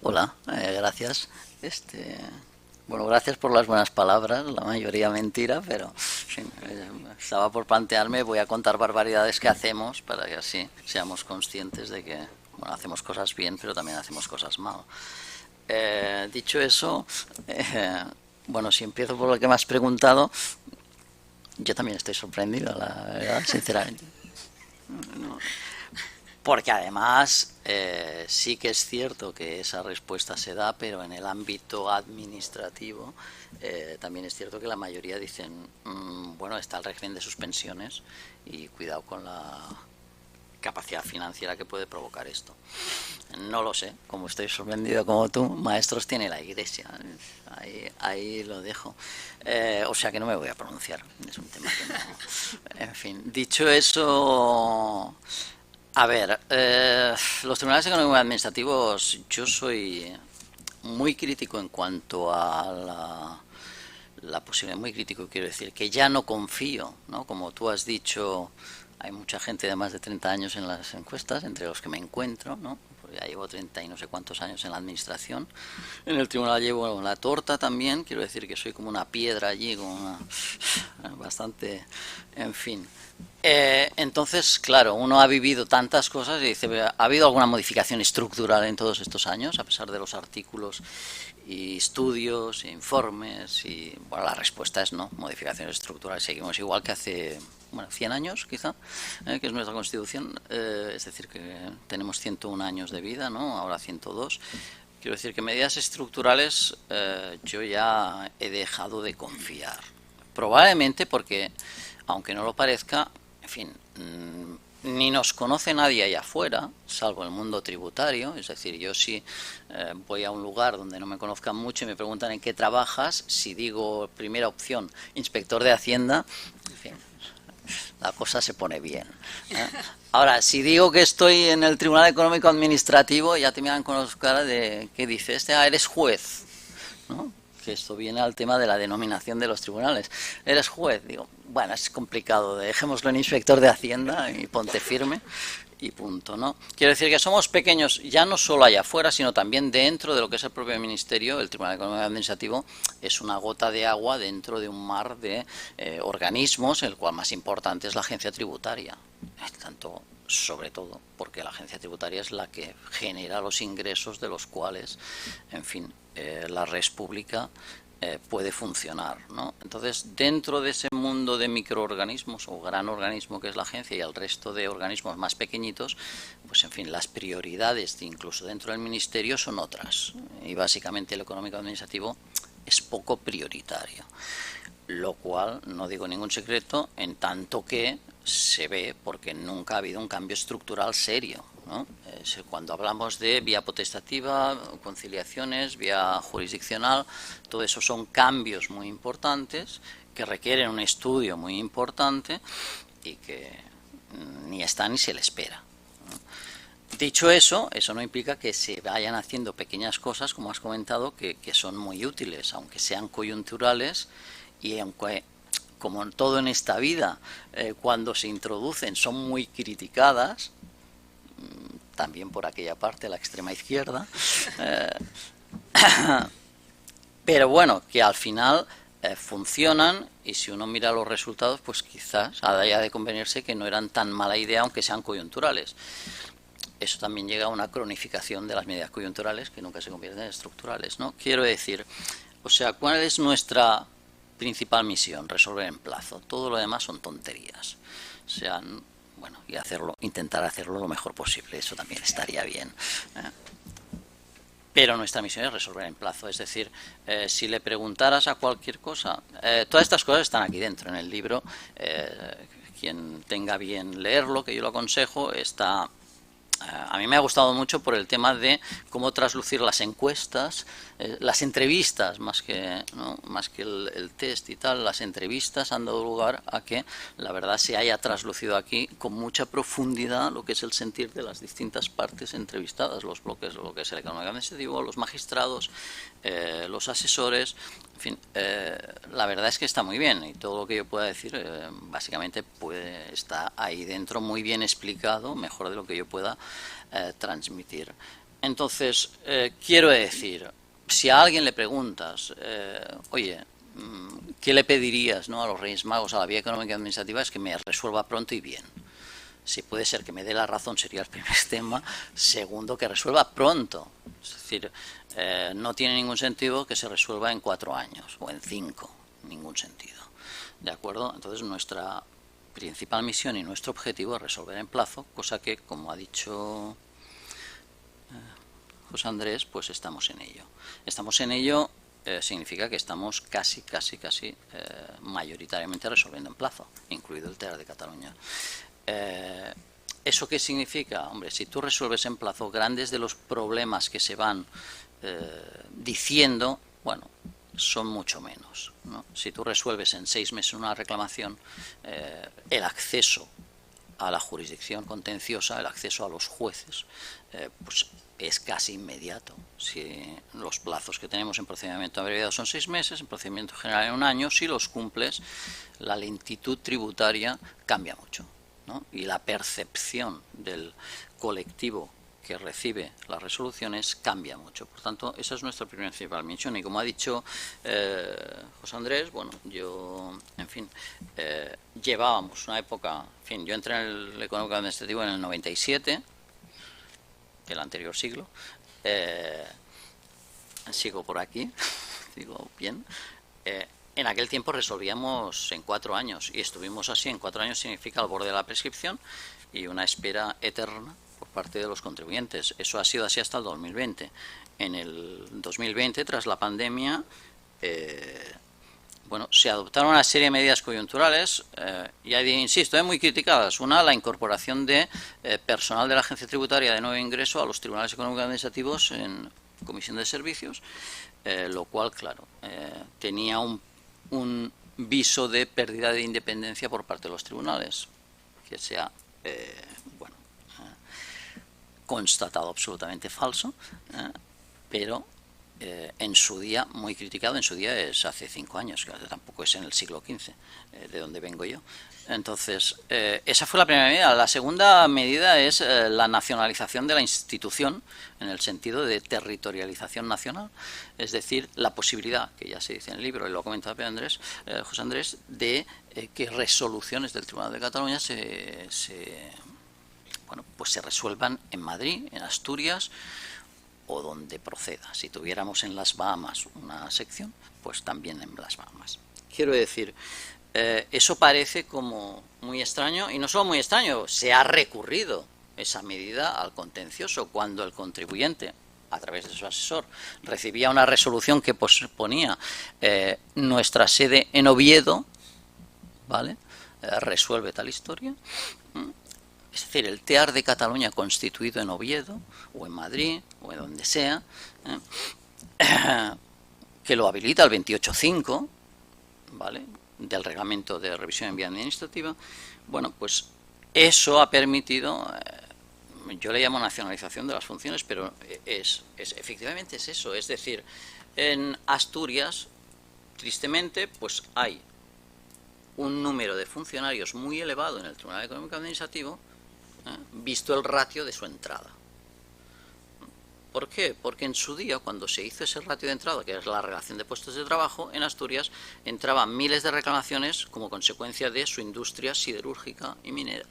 Hola, gracias. Bueno, gracias por las buenas palabras, la mayoría mentira, pero sí, estaba por plantearme, voy a contar barbaridades que hacemos para que así seamos conscientes de que, bueno, hacemos cosas bien, pero también hacemos cosas mal. Dicho eso, bueno, si empiezo por lo que me has preguntado, yo también estoy sorprendido, la verdad, sinceramente. No. Porque además sí que es cierto que esa respuesta se da, pero en el ámbito administrativo también es cierto que la mayoría dicen, bueno, está el régimen de suspensiones y cuidado con la capacidad financiera que puede provocar esto. No lo sé, como estoy sorprendido como tú, maestros tiene la Iglesia, ahí lo dejo. O sea que no me voy a pronunciar, es un tema que no... En fin, dicho eso... A ver, los tribunales económicos administrativos, yo soy muy crítico en cuanto a la posibilidad, muy crítico quiero decir, que ya no confío, ¿no? Como tú has dicho, hay mucha gente de más de 30 años en las encuestas, entre los que me encuentro, ¿no? Porque ya llevo 30 y no sé cuántos años en la administración. En el tribunal llevo la torta también, quiero decir que soy como una piedra allí, como una, bastante, en fin... entonces, claro, uno ha vivido tantas cosas y dice, ¿ha habido alguna modificación estructural en todos estos años, a pesar de los artículos y estudios e informes? Y bueno, la respuesta es no, modificaciones estructurales. Seguimos igual que hace, bueno, 100 años quizá, que es nuestra Constitución, es decir, que tenemos 101 años de vida, ¿no? Ahora 102. Quiero decir que medidas estructurales yo ya he dejado de confiar. Probablemente porque, aunque no lo parezca, en fin, ni nos conoce nadie allá afuera, salvo el mundo tributario. Es decir, yo si voy a un lugar donde no me conozcan mucho y me preguntan en qué trabajas, si digo primera opción, inspector de Hacienda, en fin, la cosa se pone bien, ¿eh? Ahora, si digo que estoy en el Tribunal Económico Administrativo, ya te miran con los caras de, ¿qué dices? Eres juez, ¿no? Que esto viene al tema de la denominación de los tribunales. Eres juez, digo, bueno, es complicado, dejémoslo en inspector de Hacienda y ponte firme y punto, ¿no? Quiero decir que somos pequeños, ya no solo allá afuera, sino también dentro de lo que es el propio ministerio. El Tribunal Económico Administrativo es una gota de agua dentro de un mar de organismos, el cual más importante es la agencia tributaria, tanto, sobre todo, porque la agencia tributaria es la que genera los ingresos de los cuales, en fin, la red pública puede funcionar, ¿no? Entonces, dentro de ese mundo de microorganismos o gran organismo que es la agencia y el resto de organismos más pequeñitos, pues en fin, las prioridades incluso dentro del ministerio son otras, y básicamente el económico administrativo es poco prioritario, lo cual no digo ningún secreto, en tanto que se ve porque nunca ha habido un cambio estructural serio, ¿no? Cuando hablamos de vía potestativa, conciliaciones, vía jurisdiccional, todo eso son cambios muy importantes que requieren un estudio muy importante y que ni está ni se le espera, ¿no? Dicho eso, eso no implica que se vayan haciendo pequeñas cosas, como has comentado, que son muy útiles, aunque sean coyunturales y aunque, como en todo en esta vida, cuando se introducen son muy criticadas, también por aquella parte, la extrema izquierda, pero bueno, que al final funcionan, y si uno mira los resultados, pues quizás haya de convenirse que no eran tan mala idea, aunque sean coyunturales. Eso también llega a una cronificación de las medidas coyunturales que nunca se convierten en estructurales, ¿no? Quiero decir, o sea, ¿cuál es nuestra principal misión? Resolver en plazo. Todo lo demás son tonterías. O sea, bueno, y intentar hacerlo lo mejor posible, eso también estaría bien. pero nuestra misión es resolver en plazo. Es decir, si le preguntaras a cualquier cosa, todas estas cosas están aquí dentro en el libro. Quien tenga bien leerlo, que yo lo aconsejo, está... A mí me ha gustado mucho por el tema de cómo traslucir las encuestas, las entrevistas, más que el test y tal, las entrevistas han dado lugar a que la verdad se haya traslucido aquí con mucha profundidad lo que es el sentir de las distintas partes entrevistadas, los bloques, lo que es el económico administrativo, los magistrados, los asesores, en fin, la verdad es que está muy bien y todo lo que yo pueda decir básicamente está ahí dentro muy bien explicado, mejor de lo que yo pueda transmitir. Entonces, quiero decir, si a alguien le preguntas, oye, ¿qué le pedirías, ¿no?, a los Reyes Magos, a la vía económica y administrativa? Es que me resuelva pronto y bien. Si puede ser que me dé la razón, sería el primer tema. Segundo, que resuelva pronto. Es decir, no tiene ningún sentido que se resuelva en 4 años o en 5. Ningún sentido. ¿De acuerdo? Entonces, nuestra principal misión y nuestro objetivo es resolver en plazo, cosa que, como ha dicho José Andrés, pues estamos en ello. Estamos en ello significa que estamos casi mayoritariamente resolviendo en plazo, incluido el TER de Cataluña. ¿Eso qué significa? Hombre, si tú resuelves en plazo, grandes de los problemas que se van diciendo, bueno, son mucho menos, ¿no? Si tú resuelves en 6 meses una reclamación, el acceso a la jurisdicción contenciosa, el acceso a los jueces, pues es casi inmediato. Si los plazos que tenemos en procedimiento abreviado son 6 meses, en procedimiento general en 1 año, si los cumples, la lentitud tributaria cambia mucho, ¿no? Y la percepción del colectivo que recibe las resoluciones cambia mucho. Por tanto, esa es nuestra principal misión. Y como ha dicho José Andrés, bueno, yo, en fin, llevábamos una época, en fin, yo entré en el económico administrativo en el 97, del anterior siglo, sigo por aquí, digo bien. En aquel tiempo resolvíamos en 4 años y estuvimos así. En 4 años significa al borde de la prescripción y una espera eterna por parte de los contribuyentes. Eso ha sido así hasta el 2020. En el 2020, tras la pandemia, bueno, se adoptaron una serie de medidas coyunturales, ya insisto, muy criticadas. Una, la incorporación de personal de la Agencia Tributaria de nuevo ingreso a los tribunales económicos administrativos en comisión de servicios, lo cual, claro, tenía un viso de pérdida de independencia por parte de los tribunales, que se ha, bueno, constatado absolutamente falso, pero en su día muy criticado. En su día es hace 5 años, que tampoco es en el siglo XV, de donde vengo yo. Entonces, esa fue la primera medida. La segunda medida es la nacionalización de la institución, en el sentido de territorialización nacional, es decir, la posibilidad, que ya se dice en el libro, y lo ha comentado José Andrés, de que resoluciones del Tribunal de Cataluña bueno, pues se resuelvan en Madrid, en Asturias, o donde proceda. Si tuviéramos en las Bahamas una sección, pues también en las Bahamas. Quiero decir, eso parece como muy extraño, y no solo muy extraño, se ha recurrido esa medida al contencioso cuando el contribuyente, a través de su asesor, recibía una resolución que ponía nuestra sede en Oviedo, ¿vale? Resuelve tal historia. Es decir, el TEAR de Cataluña constituido en Oviedo, o en Madrid, o en donde sea, que lo habilita el 28.5, ¿vale?, del reglamento de revisión en vía administrativa. Bueno, pues eso ha permitido, yo le llamo nacionalización de las funciones, pero efectivamente es eso. Es decir, en Asturias, tristemente, pues hay un número de funcionarios muy elevado en el Tribunal Económico Administrativo, visto el ratio de su entrada. ¿Por qué? Porque en su día, cuando se hizo ese ratio de entrada, que es la relación de puestos de trabajo, en Asturias entraban miles de reclamaciones como consecuencia de su industria siderúrgica y minera.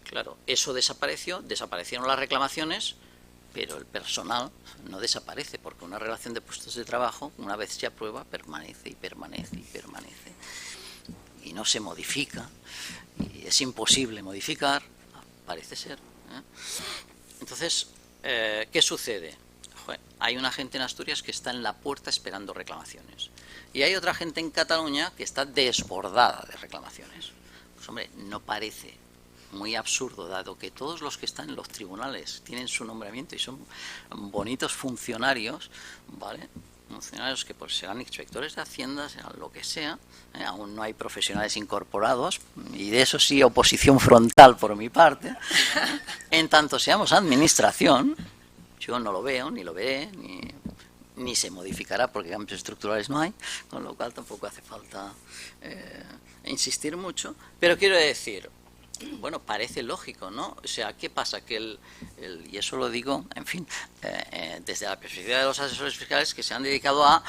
Claro, eso desaparecieron las reclamaciones, pero el personal no desaparece, porque una relación de puestos de trabajo, una vez se aprueba, permanece y permanece y permanece. Y no se modifica, y es imposible modificar, parece ser. Entonces, ¿qué sucede? joder, hay una gente en Asturias que está en la puerta esperando reclamaciones. Y hay otra gente en Cataluña que está desbordada de reclamaciones. Pues hombre, no parece muy absurdo, dado que todos los que están en los tribunales tienen su nombramiento y son bonitos funcionarios, ¿vale? Funcionarios que pues serán inspectores de Hacienda, serán lo que sea, aún no hay profesionales incorporados, y de eso sí oposición frontal por mi parte. En tanto seamos administración, yo no lo veo, ni lo veré, ni se modificará porque cambios estructurales no hay, con lo cual tampoco hace falta insistir mucho, pero quiero decir, bueno, parece lógico, ¿no? O sea, ¿qué pasa? Que y eso lo digo, en fin, desde la perspectiva de los asesores fiscales que se han dedicado a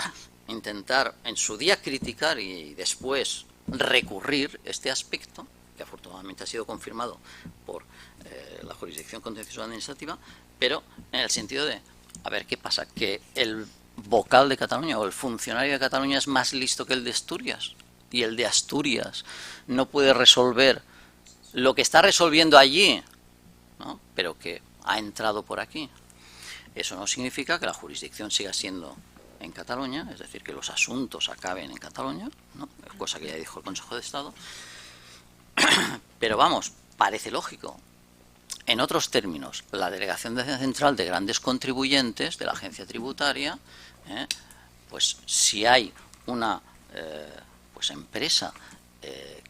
intentar en su día criticar y después recurrir este aspecto, que afortunadamente ha sido confirmado por la jurisdicción contencioso administrativa, pero en el sentido de, a ver, ¿qué pasa? Que el vocal de Cataluña o el funcionario de Cataluña es más listo que el de Asturias, y el de Asturias no puede resolver lo que está resolviendo allí, ¿no? Pero que ha entrado por aquí. Eso no significa que la jurisdicción siga siendo en Cataluña, es decir, que los asuntos acaben en Cataluña, ¿no? Cosa que ya dijo el Consejo de Estado. Pero vamos, parece lógico. En otros términos, la Delegación Central de Grandes Contribuyentes de la Agencia Tributaria, pues si hay una pues empresa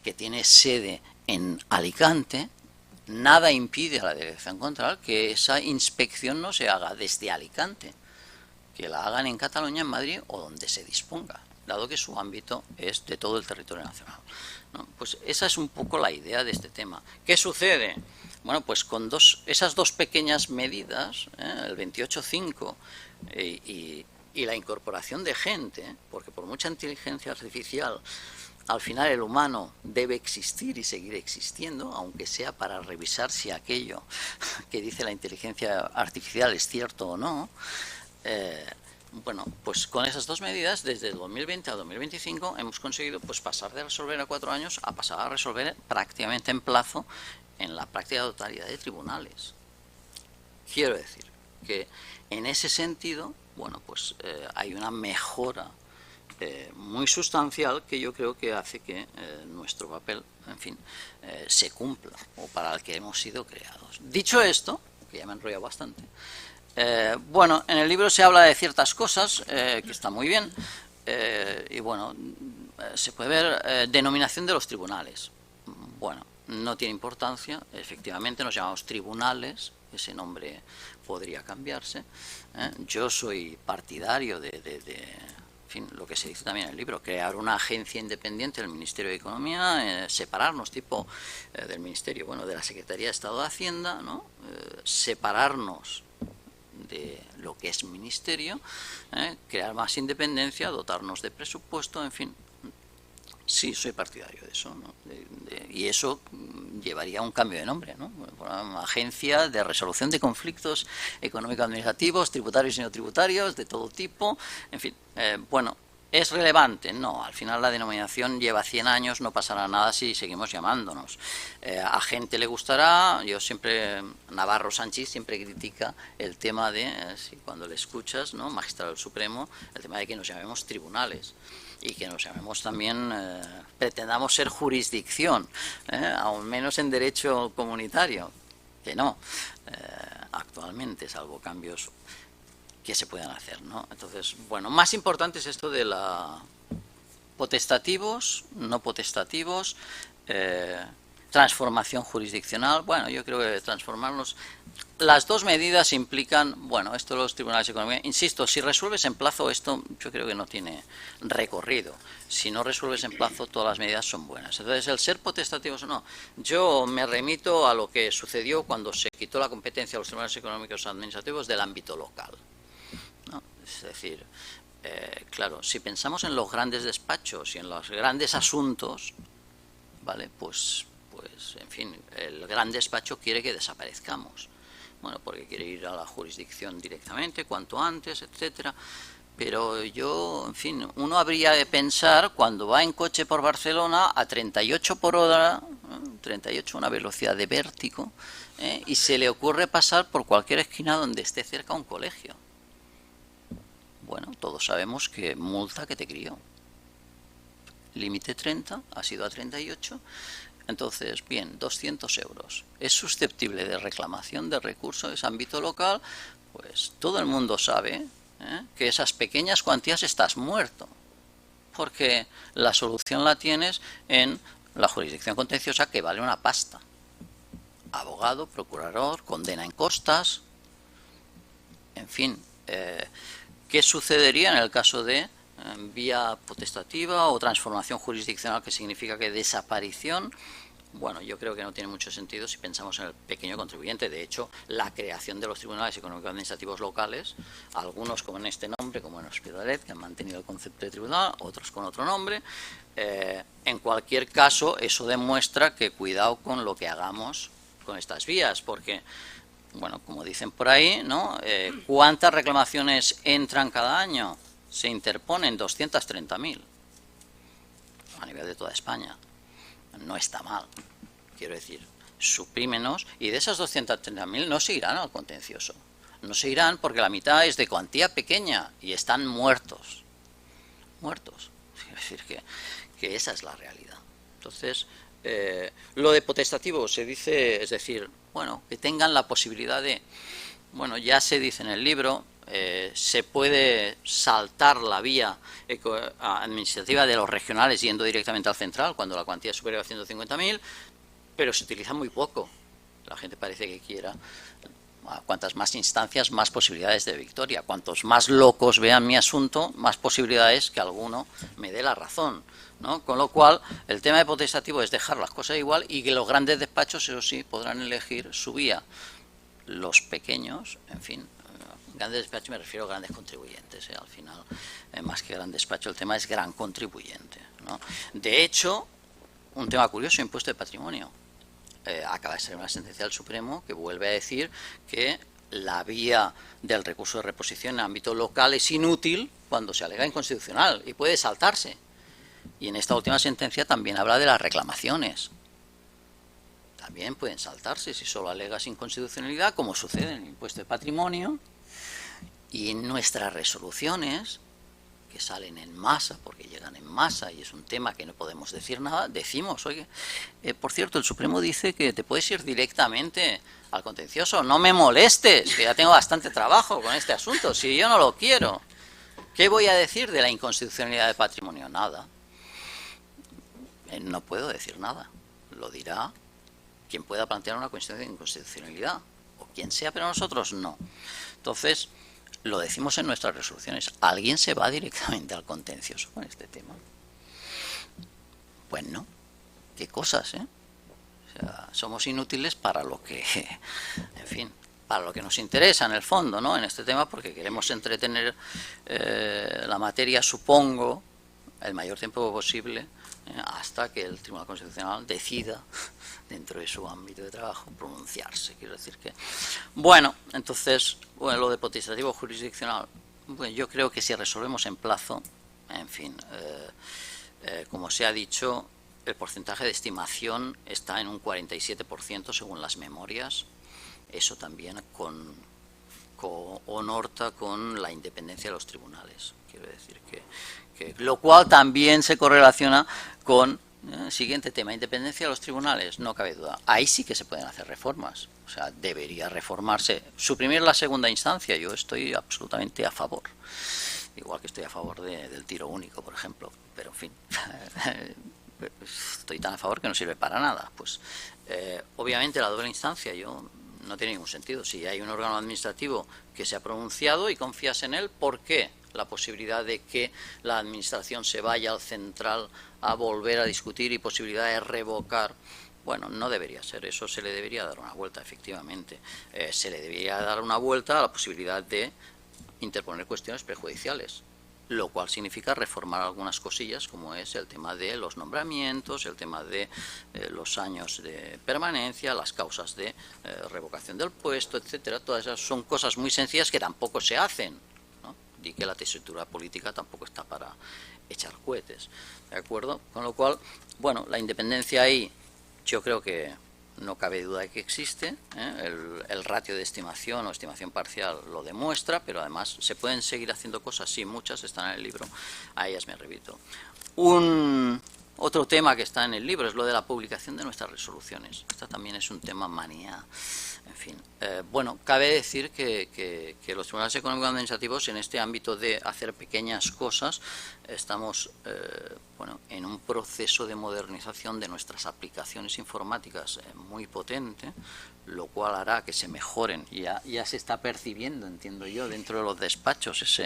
que tiene sede en Alicante, nada impide a la Dirección Central que esa inspección no se haga desde Alicante, que la hagan en Cataluña, en Madrid o donde se disponga, dado que su ámbito es de todo el territorio nacional, ¿no? Pues esa es un poco la idea de este tema. ¿Qué sucede? Bueno, pues con esas dos pequeñas medidas, el 28.5 y la incorporación de gente, porque por mucha inteligencia artificial, al final el humano debe existir y seguir existiendo, aunque sea para revisar si aquello que dice la inteligencia artificial es cierto o no. Bueno, pues con esas dos medidas, desde el 2020 al 2025, hemos conseguido pues pasar de resolver a 4 años a pasar a resolver prácticamente en plazo en la práctica totalidad de tribunales. Quiero decir que en ese sentido, bueno, pues hay una mejora muy sustancial que yo creo que hace que nuestro papel, en fin, se cumpla, o para el que hemos sido creados. Dicho esto, que ya me he enrollado bastante, bueno, en el libro se habla de ciertas cosas que está muy bien, y bueno, se puede ver denominación de los tribunales. Bueno, no tiene importancia, efectivamente nos llamamos tribunales, ese nombre podría cambiarse. Yo soy partidario de en fin, lo que se dice también en el libro, crear una agencia independiente del Ministerio de Economía, separarnos tipo del Ministerio, bueno, de la Secretaría de Estado de Hacienda, ¿no? Separarnos de lo que es ministerio, crear más independencia, dotarnos de presupuesto, en fin. Sí, soy partidario de eso, ¿no? Y eso llevaría a un cambio de nombre, ¿no? Una agencia de resolución de conflictos económico-administrativos, tributarios y no tributarios, de todo tipo, en fin. Bueno, ¿es relevante? No, al final la denominación lleva 100 años, no pasará nada si seguimos llamándonos. A gente le gustará, yo siempre, Navarro Sánchez siempre critica el tema de, si cuando le escuchas, ¿no? Magistrado del Supremo, el tema de que nos llamemos tribunales. Y que nos llamemos también, pretendamos ser jurisdicción, aún menos en derecho comunitario, que no, actualmente, salvo cambios que se puedan hacer, ¿no? Entonces, bueno, más importante es esto de la potestativos, no potestativos, transformación jurisdiccional. Bueno, yo creo que transformarlos. Las dos medidas implican, bueno, esto de los tribunales de economía, insisto, si resuelves en plazo esto, yo creo que no tiene recorrido. Si no resuelves en plazo, todas las medidas son buenas. Entonces, el ser potestativos o no, yo me remito a lo que sucedió cuando se quitó la competencia a los tribunales económicos administrativos del ámbito local, ¿no? Es decir, claro, si pensamos en los grandes despachos y en los grandes asuntos, ¿vale? Pues en fin, el gran despacho quiere que desaparezcamos. Bueno, porque quiere ir a la jurisdicción directamente, cuanto antes, etcétera. Pero yo, en fin, uno habría de pensar cuando va en coche por Barcelona a 38 por hora, 38, una velocidad de vértigo, y se le ocurre pasar por cualquier esquina donde esté cerca un colegio. bueno, todos sabemos que multa que te crió. Límite 30, ha sido a 38, entonces, bien, 200 euros. ¿Es susceptible de reclamación de recurso de ese ámbito local? Pues todo el mundo sabe que esas pequeñas cuantías estás muerto, porque la solución la tienes en la jurisdicción contenciosa, que vale una pasta. Abogado, procurador, condena en costas, en fin. ¿Qué sucedería en el caso de vía potestativa o transformación jurisdiccional, que significa que desaparición? Bueno, yo creo que no tiene mucho sentido si pensamos en el pequeño contribuyente. De hecho, la creación de los tribunales económico-administrativos locales, algunos con este nombre, como en Hospitalet, que han mantenido el concepto de tribunal, otros con otro nombre. En cualquier caso, eso demuestra que cuidado con lo que hagamos con estas vías, porque, bueno, como dicen por ahí, ¿no? ¿Cuántas reclamaciones entran cada año? Se interponen 230.000 a nivel de toda España. No está mal, quiero decir, suprímenos, y de esas 230.000 no se irán al contencioso. No se irán porque la mitad es de cuantía pequeña y están muertos. Muertos. Quiero decir que esa es la realidad. Entonces, lo de potestativo se dice, es decir, bueno, que tengan la posibilidad de, bueno, ya se dice en el libro, se puede saltar la vía administrativa de los regionales yendo directamente al central cuando la cuantía es superior a 150.000, pero se utiliza muy poco. La gente parece que quiera. Cuantas más instancias, más posibilidades de victoria. Cuantos más locos vean mi asunto, más posibilidades que alguno me dé la razón, ¿no? Con lo cual, el tema de potestativo es dejar las cosas igual y que los grandes despachos, eso sí, podrán elegir su vía. Los pequeños, en fin, grandes despachos me refiero a grandes contribuyentes, al final, más que gran despacho, el tema es gran contribuyente, ¿no? De hecho, un tema curioso, impuesto de patrimonio. Acaba de ser una sentencia del Supremo que vuelve a decir que la vía del recurso de reposición en ámbito local es inútil cuando se alega inconstitucional y puede saltarse. Y en esta última sentencia también habla de las reclamaciones. También pueden saltarse si solo alegas inconstitucionalidad, como sucede en el impuesto de patrimonio. Y en nuestras resoluciones, que salen en masa, porque llegan en masa y es un tema que no podemos decir nada, decimos, oye, por cierto, el Supremo dice que te puedes ir directamente al contencioso, no me molestes, que ya tengo bastante trabajo con este asunto, si yo no lo quiero. ¿Qué voy a decir de la inconstitucionalidad de patrimonio? Nada. No puedo decir nada. Lo dirá quien pueda plantear una cuestión de inconstitucionalidad, o quien sea, pero nosotros no. Entonces, lo decimos en nuestras resoluciones. ¿Alguien se va directamente al contencioso con este tema? Pues no. ¿Qué cosas, eh? O sea, somos inútiles para lo que, en fin, para lo que nos interesa en el fondo, ¿no? En este tema, porque queremos entretener la materia, supongo, el mayor tiempo posible, hasta que el Tribunal Constitucional decida, dentro de su ámbito de trabajo, pronunciarse. Quiero decir que, bueno, entonces, bueno, lo de potestativo jurisdiccional, bueno, yo creo que si resolvemos en plazo, en fin, como se ha dicho, el porcentaje de estimación está en un 47% según las memorias. Eso también conorta con la independencia de los tribunales. Quiero decir que lo cual también se correlaciona con el siguiente tema, independencia de los tribunales, no cabe duda. Ahí sí que se pueden hacer reformas. O sea, debería reformarse. Suprimir la segunda instancia, yo estoy absolutamente a favor. Igual que estoy a favor del tiro único, por ejemplo. Pero, en fin, estoy tan a favor que no sirve para nada. Pues, obviamente, la doble instancia, no tiene ningún sentido. Si hay un órgano administrativo que se ha pronunciado y confías en él, ¿por qué la posibilidad de que la administración se vaya al central a volver a discutir y posibilidad de revocar? Bueno, no debería ser eso, se le debería dar una vuelta, efectivamente. Se le debería dar una vuelta a la posibilidad de interponer cuestiones prejudiciales, lo cual significa reformar algunas cosillas, como es el tema de los nombramientos, el tema de los años de permanencia, las causas de revocación del puesto, etcétera. Todas esas son cosas muy sencillas que tampoco se hacen, ¿no? Y que la tesitura política tampoco está para echar cohetes, ¿de acuerdo? Con lo cual, bueno, la independencia ahí yo creo que no cabe duda de que existe, el ratio de estimación o estimación parcial lo demuestra, pero además se pueden seguir haciendo cosas, sí, muchas están en el libro, a ellas me repito. Otro tema que está en el libro es lo de la publicación de nuestras resoluciones. Esta también es un tema manía. En fin, bueno, cabe decir que los tribunales económicos administrativos en este ámbito de hacer pequeñas cosas estamos bueno, en un proceso de modernización de nuestras aplicaciones informáticas muy potente, lo cual hará que se mejoren. Ya se está percibiendo, entiendo yo, dentro de los despachos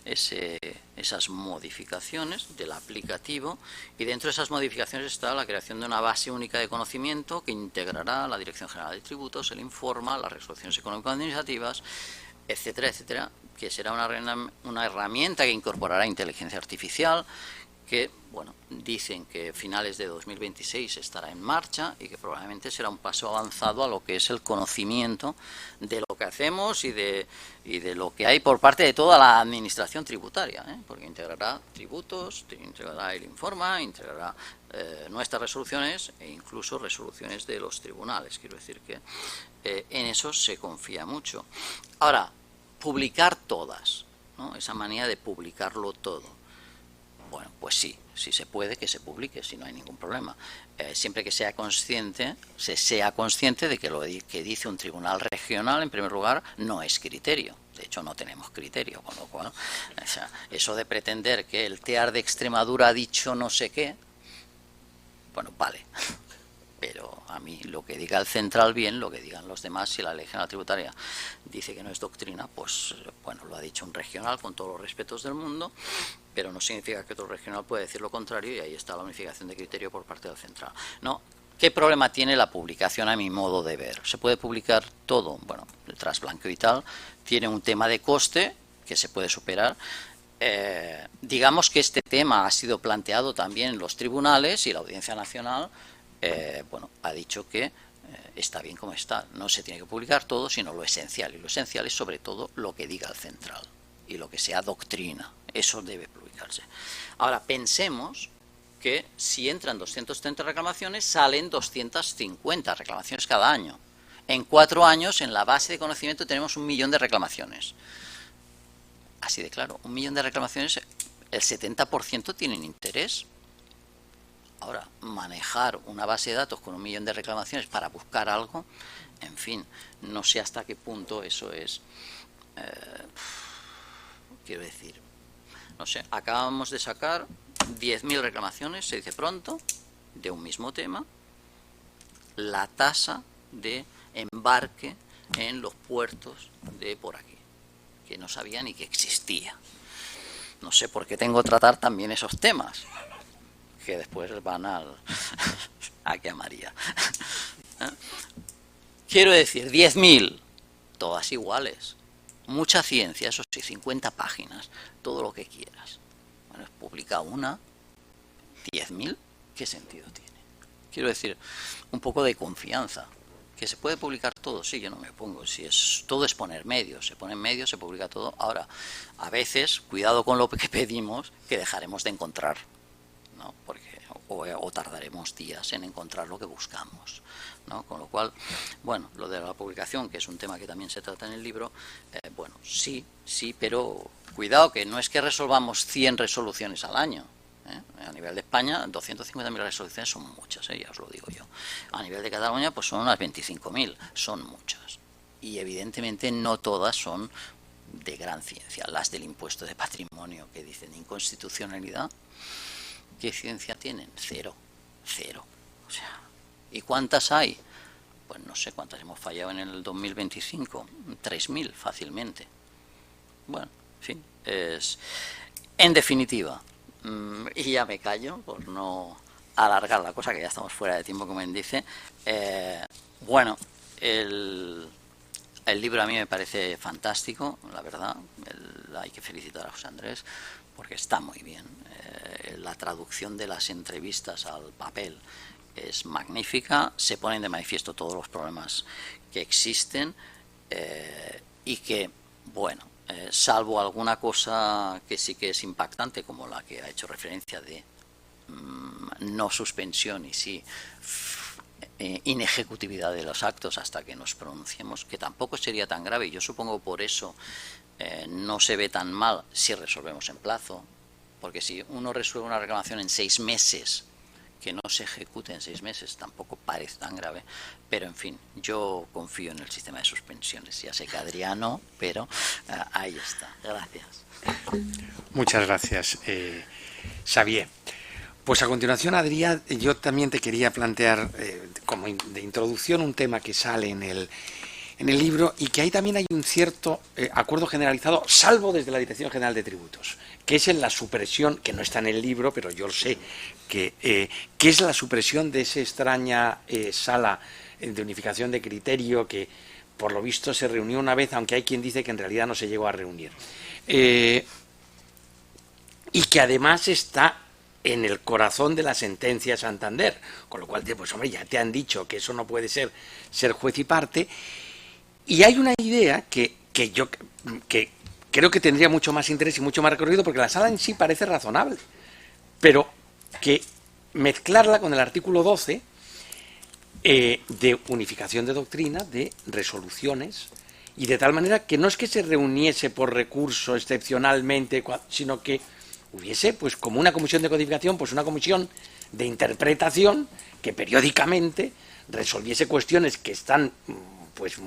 esas modificaciones del aplicativo, y dentro de esas modificaciones está la creación de una base única de conocimiento que integrará la Dirección General de Tributos, el Informa, las resoluciones económico-administrativas, etcétera, etcétera, que será una herramienta que incorporará inteligencia artificial, que, bueno, dicen que a finales de 2026 estará en marcha y que probablemente será un paso avanzado a lo que es el conocimiento de lo que hacemos y de lo que hay por parte de toda la administración tributaria, porque integrará tributos, integrará el Informa, integrará nuestras resoluciones e incluso resoluciones de los tribunales. Quiero decir que en eso se confía mucho. Ahora, publicar todas, ¿no? Esa manía de publicarlo todo. Bueno, pues sí, si se puede, que se publique, si no hay ningún problema. Siempre que se sea consciente de que lo que dice un tribunal regional, en primer lugar, no es criterio. De hecho, no tenemos criterio, con lo cual, o sea, eso de pretender que el TEAR de Extremadura ha dicho no sé qué, bueno, vale. Pero a mí lo que diga el central bien, lo que digan los demás, si la ley general tributaria dice que no es doctrina, pues bueno, lo ha dicho un regional con todos los respetos del mundo, pero no significa que otro regional pueda decir lo contrario, y ahí está la unificación de criterio por parte del central. No, ¿qué problema tiene la publicación a mi modo de ver? ¿Se puede publicar todo? Bueno, el trasblanqueo y tal tiene un tema de coste que se puede superar. Digamos que este tema ha sido planteado también en los tribunales, y la Audiencia Nacional bueno, ha dicho que está bien como está, no se tiene que publicar todo, sino lo esencial, y lo esencial es sobre todo lo que diga el central y lo que sea doctrina, eso debe publicarse. Ahora, pensemos que si entran 230 reclamaciones, salen 250 reclamaciones cada año. En 4 años, en la base de conocimiento, tenemos 1 millón de reclamaciones. Así de claro, 1 millón de reclamaciones, el 70% tienen interés. Ahora, manejar una base de datos con 1 millón de reclamaciones para buscar algo, en fin, no sé hasta qué punto eso es, quiero decir, no sé, acabamos de sacar 10.000 reclamaciones, se dice pronto, de un mismo tema, la tasa de embarque en los puertos de por aquí, que no sabía ni que existía. No sé por qué tengo que tratar también esos temas, que después van aquí a María. Quiero decir, 10.000, todas iguales. Mucha ciencia, eso sí, 50 páginas, todo lo que quieras. Bueno, publica una, 10.000, ¿qué sentido tiene? Quiero decir, un poco de confianza. ¿Que se puede publicar todo? Sí, yo no me opongo. Si todo es poner medios, se ponen medios, se publica todo. Ahora, a veces, cuidado con lo que pedimos, que dejaremos de encontrar, ¿no? Porque o tardaremos días en encontrar lo que buscamos, ¿no? Con lo cual, bueno, lo de la publicación, que es un tema que también se trata en el libro, bueno, sí, pero cuidado, que no es que resolvamos 100 resoluciones al año. A nivel de España, 250.000 resoluciones son muchas, ya os lo digo yo. A nivel de Cataluña, pues son unas 25.000, son muchas. Y evidentemente no todas son de gran ciencia. Las del impuesto de patrimonio, que dicen inconstitucionalidad, ¿qué ciencia tienen? Cero. O sea, ¿y cuántas hay? Pues no sé cuántas hemos fallado en el 2025. 3.000 fácilmente. Bueno, en fin, en definitiva, y ya me callo por no alargar la cosa, que ya estamos fuera de tiempo, como me dice. Bueno, el libro a mí me parece fantástico, la verdad. Hay que felicitar a José Andrés porque está muy bien. La traducción de las entrevistas al papel es magnífica, se ponen de manifiesto todos los problemas que existen, y que, bueno, salvo alguna cosa que sí que es impactante, como la que ha hecho referencia de no suspensión y sí inejecutividad de los actos hasta que nos pronunciemos, que tampoco sería tan grave. Yo supongo por eso no se ve tan mal si resolvemos en plazo, porque si uno resuelve una reclamación en 6 meses, que no se ejecute en 6 meses tampoco parece tan grave, pero en fin, yo confío en el sistema de suspensiones. Ya sé que Adriano, pero ahí está. Gracias. Muchas gracias, Xavier. Pues a continuación, Adrián, yo también te quería plantear como de introducción un tema que sale en el libro y que ahí también hay un cierto acuerdo generalizado, salvo desde la Dirección General de Tributos, que es en la supresión, que no está en el libro, pero yo lo sé, que es la supresión de esa extraña sala de unificación de criterio que por lo visto se reunió una vez, aunque hay quien dice que en realidad no se llegó a reunir. Y que además está en el corazón de la sentencia Santander, con lo cual, pues hombre, ya te han dicho que eso no puede ser juez y parte, y hay una idea que yo creo que tendría mucho más interés y mucho más recorrido, porque la sala en sí parece razonable, pero que mezclarla con el artículo 12 de unificación de doctrina, de resoluciones, y de tal manera que no es que se reuniese por recurso excepcionalmente, sino que hubiese, pues como una comisión de codificación, pues una comisión de interpretación que periódicamente resolviese cuestiones que están pues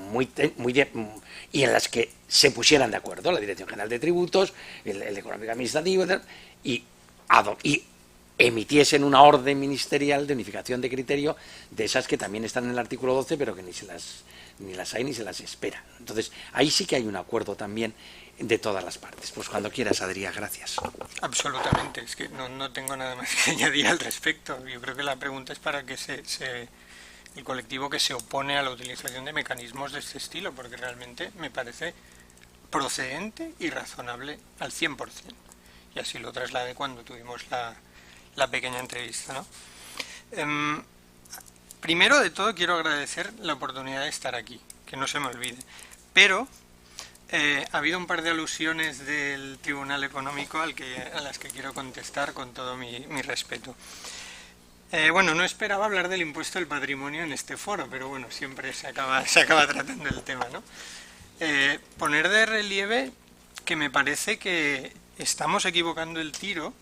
y en las que se pusieran de acuerdo la Dirección General de Tributos, el Económico Administrativo, y emitiesen una orden ministerial de unificación de criterio, de esas que también están en el artículo 12, pero que ni las hay ni se las espera. Entonces, ahí sí que hay un acuerdo también de todas las partes. Pues cuando quieras, Adrián, gracias. Absolutamente, es que no tengo nada más que añadir al respecto. Yo creo que la pregunta es para que el colectivo que se opone a la utilización de mecanismos de este estilo, porque realmente me parece procedente y razonable al 100%. Y así lo trasladé cuando tuvimos la pequeña entrevista, ¿no? Primero de todo quiero agradecer la oportunidad de estar aquí, que no se me olvide. Pero ha habido un par de alusiones del Tribunal Económico a las que quiero contestar con todo mi respeto. Bueno, no esperaba hablar del impuesto del patrimonio en este foro, pero bueno, siempre se acaba tratando el tema, ¿no? Poner de relieve que me parece que estamos equivocando el tiro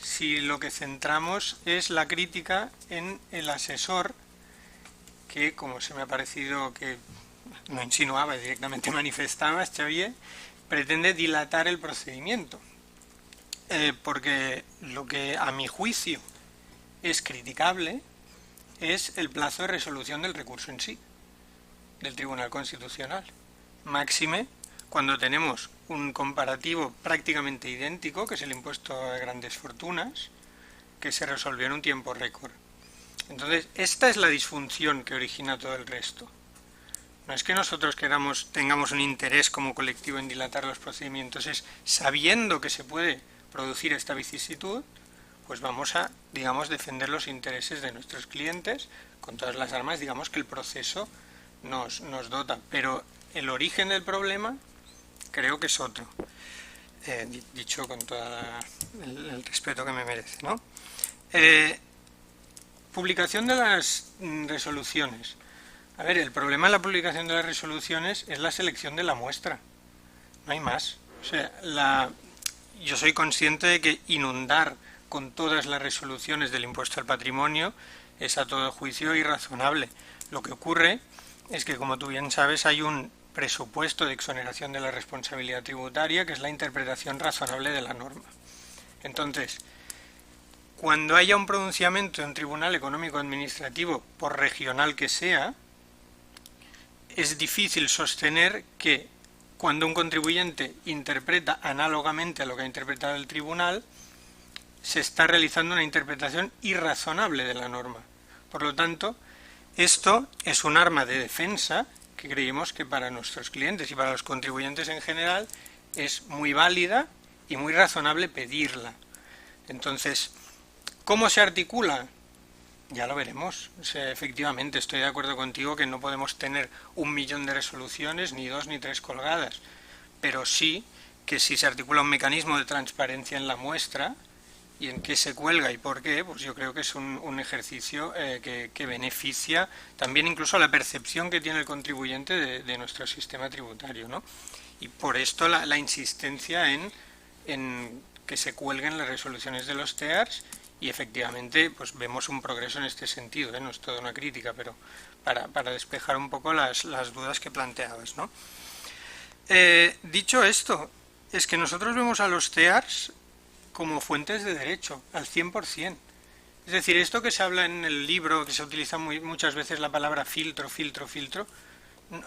si lo que centramos es la crítica en el asesor que, como se me ha parecido que no insinuaba, directamente manifestaba, Xavier, pretende dilatar el procedimiento. Porque lo que a mi juicio es criticable es el plazo de resolución del recurso en sí, del Tribunal Constitucional. Máxime cuando tenemos un comparativo prácticamente idéntico, que es el impuesto de grandes fortunas, que se resolvió en un tiempo récord. Entonces, esta es la disfunción que origina todo el resto. No es que nosotros tengamos un interés como colectivo en dilatar los procedimientos, es sabiendo que se puede producir esta vicisitud, pues vamos a, digamos, defender los intereses de nuestros clientes con todas las armas, digamos, que el proceso nos dota. Pero el origen del problema creo que es otro, dicho con todo el respeto que me merece, ¿no? Publicación de las resoluciones. A ver, el problema de la publicación de las resoluciones es la selección de la muestra. No hay más. O sea, yo soy consciente de que inundar con todas las resoluciones del impuesto al patrimonio es a todo juicio irrazonable. Lo que ocurre es que, como tú bien sabes, hay un presupuesto de exoneración de la responsabilidad tributaria, que es la interpretación razonable de la norma. Entonces, cuando haya un pronunciamiento de un tribunal económico administrativo, por regional que sea, es difícil sostener que cuando un contribuyente interpreta análogamente a lo que ha interpretado el tribunal, se está realizando una interpretación irrazonable de la norma. Por lo tanto, esto es un arma de defensa que creemos que para nuestros clientes y para los contribuyentes en general es muy válida y muy razonable pedirla. Entonces, ¿cómo se articula? Ya lo veremos. O sea, efectivamente, estoy de acuerdo contigo que no podemos tener 1 millón de resoluciones, ni 2 ni 3 colgadas, pero sí que si se articula un mecanismo de transparencia en la muestra, y en qué se cuelga y por qué, pues yo creo que es un ejercicio que beneficia también incluso a la percepción que tiene el contribuyente de nuestro sistema tributario, ¿no? Y por esto la insistencia en que se cuelguen las resoluciones de los TEARs, y efectivamente pues vemos un progreso en este sentido, no es toda una crítica, pero para despejar un poco las dudas que planteabas, ¿no? Dicho esto, es que nosotros vemos a los TEARs como fuentes de derecho, al 100%. Es decir, esto que se habla en el libro, que se utiliza muchas veces la palabra filtro,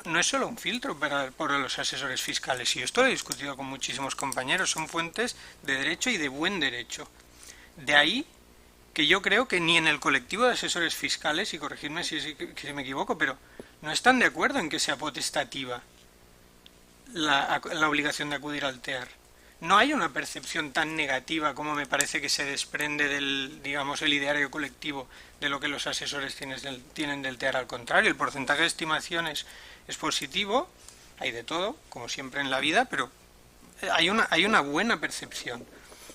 no es solo un filtro para los asesores fiscales, y esto lo he discutido con muchísimos compañeros, son fuentes de derecho y de buen derecho. De ahí que yo creo que ni en el colectivo de asesores fiscales, y corregidme si me equivoco, pero no están de acuerdo en que sea potestativa la obligación de acudir al TEAR. No hay una percepción tan negativa como me parece que se desprende del, digamos, el ideario colectivo de lo que los asesores tienen del TEAR. Al contrario, el porcentaje de estimaciones es positivo, hay de todo, como siempre en la vida, pero hay una buena percepción,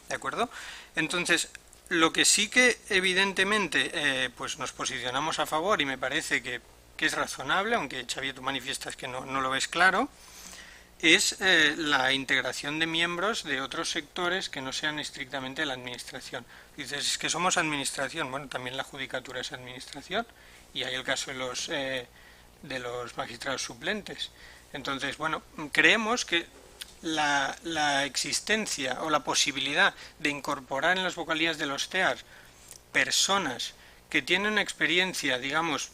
¿de acuerdo? Entonces, lo que sí que evidentemente pues nos posicionamos a favor, y me parece que es razonable, aunque Xavier tú manifiestas que no lo ves claro, es la integración de miembros de otros sectores que no sean estrictamente la administración. Dices, es que somos administración, bueno, también la judicatura es administración, y hay el caso de los magistrados suplentes. Entonces, bueno, creemos que la existencia o la posibilidad de incorporar en las vocalías de los TEAR personas que tienen experiencia, digamos,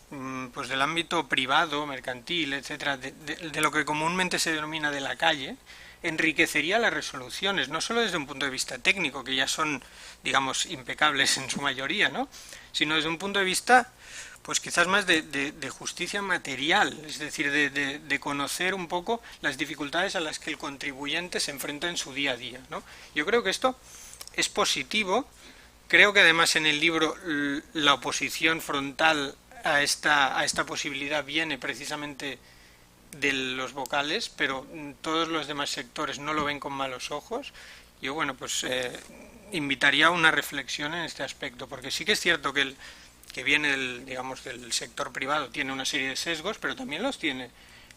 pues del ámbito privado, mercantil, etcétera, de lo que comúnmente se denomina de la calle, enriquecería las resoluciones, no solo desde un punto de vista técnico, que ya son, digamos, impecables en su mayoría, ¿no?, sino desde un punto de vista, pues quizás más de justicia material, es decir, de conocer un poco las dificultades a las que el contribuyente se enfrenta en su día a día, ¿no? Yo creo que esto es positivo. Creo que además en el libro la oposición frontal a esta posibilidad viene precisamente de los vocales, pero todos los demás sectores no lo ven con malos ojos. Yo, bueno, pues invitaría a una reflexión en este aspecto, porque sí que es cierto que viene del sector privado, tiene una serie de sesgos, pero también los tiene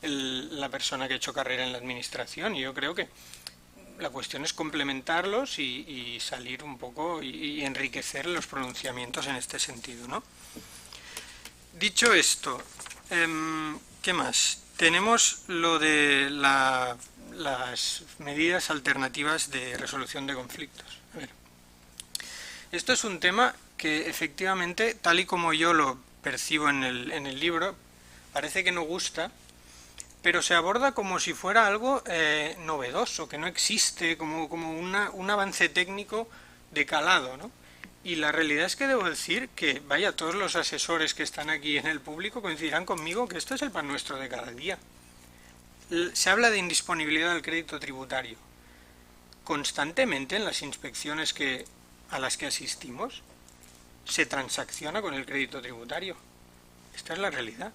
la persona que ha hecho carrera en la administración, y yo creo que la cuestión es complementarlos y salir un poco y enriquecer los pronunciamientos en este sentido, ¿no? Dicho esto, ¿qué más? Tenemos lo de las medidas alternativas de resolución de conflictos. A ver. Esto es un tema que efectivamente, tal y como yo lo percibo en el libro, parece que no gusta, pero se aborda como si fuera algo novedoso, que no existe, como un avance técnico de calado, ¿no? Y la realidad es que debo decir que, vaya, todos los asesores que están aquí en el público coincidirán conmigo que esto es el pan nuestro de cada día. Se habla de indisponibilidad del crédito tributario. Constantemente en las inspecciones a las que asistimos se transacciona con el crédito tributario. Esta es la realidad.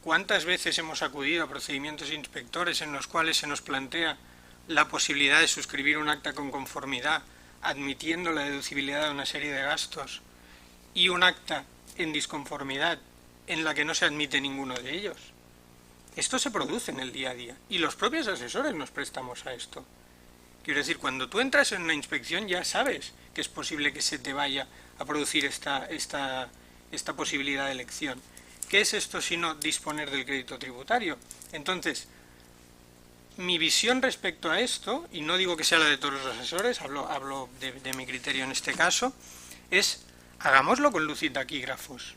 ¿Cuántas veces hemos acudido a procedimientos inspectores en los cuales se nos plantea la posibilidad de suscribir un acta con conformidad, admitiendo la deducibilidad de una serie de gastos, y un acta en disconformidad en la que no se admite ninguno de ellos? Esto se produce en el día a día, y los propios asesores nos prestamos a esto. Quiero decir, cuando tú entras en una inspección ya sabes que es posible que se te vaya a producir esta posibilidad de elección. ¿Qué es esto sino disponer del crédito tributario? Entonces, mi visión respecto a esto, y no digo que sea la de todos los asesores, hablo de mi criterio en este caso, es hagámoslo con luz y taquígrafos,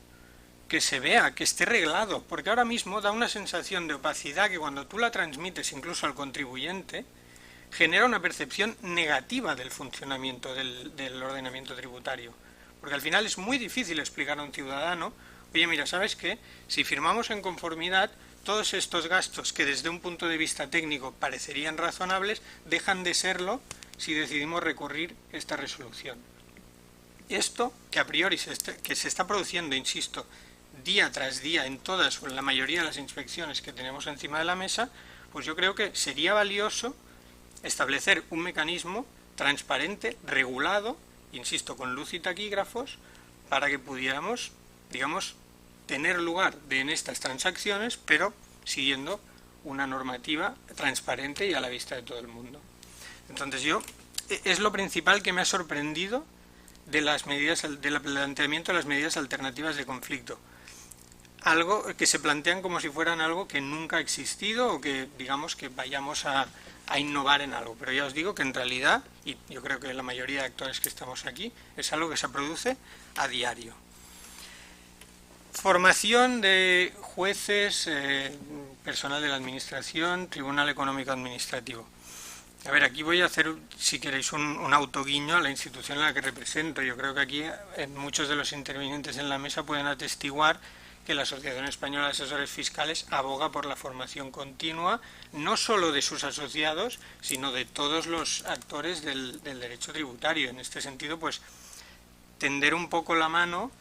que se vea, que esté reglado, porque ahora mismo da una sensación de opacidad que cuando tú la transmites incluso al contribuyente, genera una percepción negativa del funcionamiento del ordenamiento tributario, porque al final es muy difícil explicar a un ciudadano: oye, mira, ¿sabes qué? Si firmamos en conformidad, todos estos gastos que desde un punto de vista técnico parecerían razonables, dejan de serlo si decidimos recurrir esta resolución. Esto, que a priori que se está produciendo, insisto, día tras día en todas o en la mayoría de las inspecciones que tenemos encima de la mesa, pues yo creo que sería valioso establecer un mecanismo transparente, regulado, insisto, con luz y taquígrafos, para que pudiéramos, digamos, tener lugar en estas transacciones, pero siguiendo una normativa transparente y a la vista de todo el mundo. Entonces es lo principal que me ha sorprendido del planteamiento de las medidas alternativas de conflicto. Algo que se plantean como si fueran algo que nunca ha existido o que, digamos, que vayamos a innovar en algo. Pero ya os digo que en realidad, y yo creo que la mayoría de actores que estamos aquí, es algo que se produce a diario. Formación de jueces, personal de la Administración, Tribunal Económico Administrativo. A ver, aquí voy a hacer, si queréis, un autoguiño a la institución en la que represento. Yo creo que aquí muchos de los intervinientes en la mesa pueden atestiguar que la Asociación Española de Asesores Fiscales aboga por la formación continua, no solo de sus asociados, sino de todos los actores del derecho tributario. En este sentido, pues, tender un poco la mano,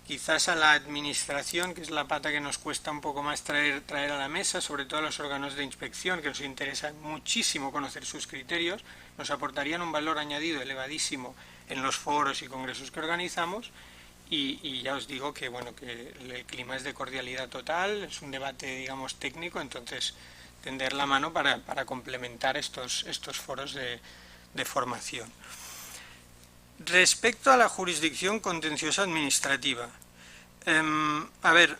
quizás a la Administración, que es la pata que nos cuesta un poco más traer a la mesa, sobre todo a los órganos de inspección, que nos interesa muchísimo conocer sus criterios, nos aportarían un valor añadido elevadísimo en los foros y congresos que organizamos. Y ya os digo que, bueno, que el clima es de cordialidad total, es un debate, digamos, técnico, entonces tender la mano para complementar estos foros de formación. Respecto a la jurisdicción contenciosa administrativa, a ver,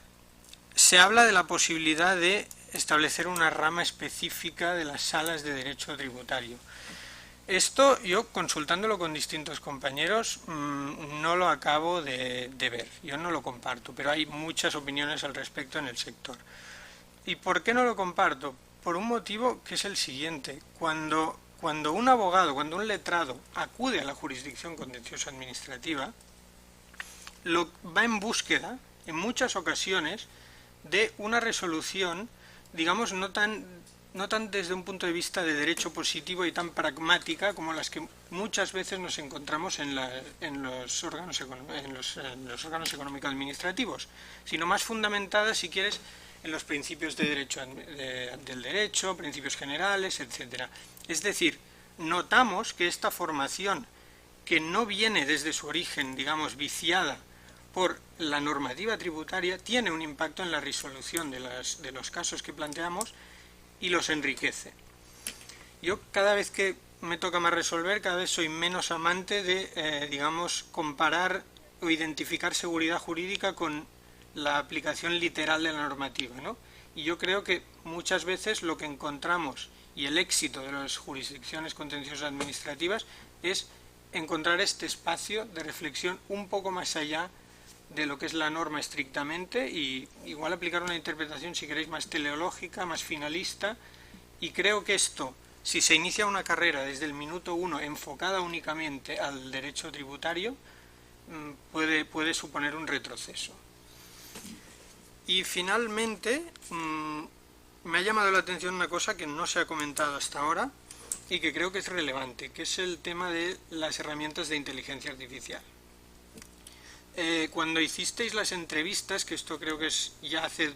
se habla de la posibilidad de establecer una rama específica de las salas de derecho tributario. Esto, yo consultándolo con distintos compañeros, no lo acabo de ver, yo no lo comparto, pero hay muchas opiniones al respecto en el sector. ¿Y por qué no lo comparto? Por un motivo que es el siguiente: cuando un abogado, cuando un letrado acude a la jurisdicción contenciosa administrativa, va en búsqueda, en muchas ocasiones, de una resolución, digamos, no tan desde un punto de vista de derecho positivo y tan pragmática como las que muchas veces nos encontramos en los órganos económicos administrativos, sino más fundamentadas, si quieres, en los principios de derecho del derecho, principios generales, etcétera. Es decir, notamos que esta formación, que no viene desde su origen, digamos, viciada por la normativa tributaria, tiene un impacto en la resolución de los casos que planteamos y los enriquece. Yo, cada vez que me toca más resolver, cada vez soy menos amante de, digamos, comparar o identificar seguridad jurídica con la aplicación literal de la normativa, ¿no? Y yo creo que muchas veces lo que encontramos, y el éxito de las jurisdicciones contenciosas administrativas, es encontrar este espacio de reflexión un poco más allá de lo que es la norma estrictamente, y igual aplicar una interpretación, si queréis, más teleológica, más finalista. Y creo que esto, si se inicia una carrera desde el minuto 1 enfocada únicamente al derecho tributario, puede suponer un retroceso. Y finalmente, me ha llamado la atención una cosa que no se ha comentado hasta ahora y que creo que es relevante, que es el tema de las herramientas de inteligencia artificial. Cuando hicisteis las entrevistas, que esto creo que es ya hace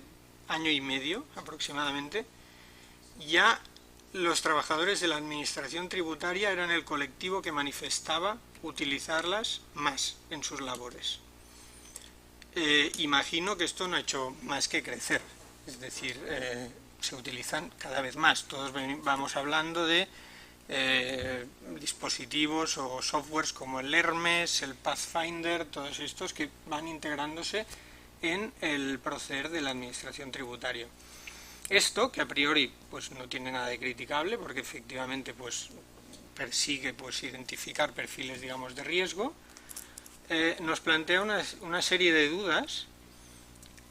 año y medio aproximadamente, ya los trabajadores de la Administración tributaria eran el colectivo que manifestaba utilizarlas más en sus labores. Imagino que esto no ha hecho más que crecer, es decir, se utilizan cada vez más. Todos vamos hablando de dispositivos o softwares como el Hermes, el Pathfinder, todos estos que van integrándose en el proceder de la Administración tributaria. Esto, que a priori pues no tiene nada de criticable, porque efectivamente pues persigue pues identificar perfiles, digamos, de riesgo, nos plantea una serie de dudas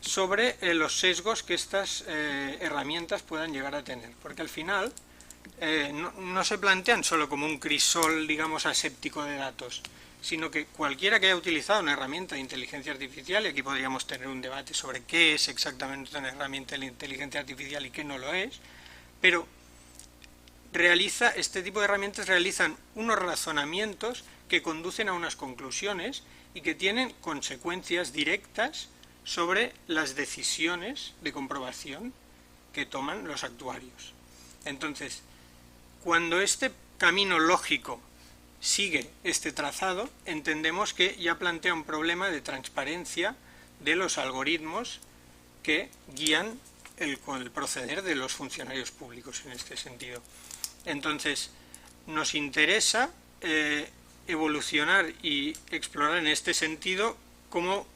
sobre los sesgos que estas herramientas puedan llegar a tener, porque al final no se plantean solo como un crisol, digamos, aséptico de datos, sino que cualquiera que haya utilizado una herramienta de inteligencia artificial, y aquí podríamos tener un debate sobre qué es exactamente una herramienta de inteligencia artificial y qué no lo es, pero este tipo de herramientas realizan unos razonamientos que conducen a unas conclusiones y que tienen consecuencias directas sobre las decisiones de comprobación que toman los actuarios. Entonces, cuando este camino lógico sigue este trazado, entendemos que ya plantea un problema de transparencia de los algoritmos que guían el proceder de los funcionarios públicos en este sentido. Entonces, nos interesa evolucionar y explorar en este sentido cómo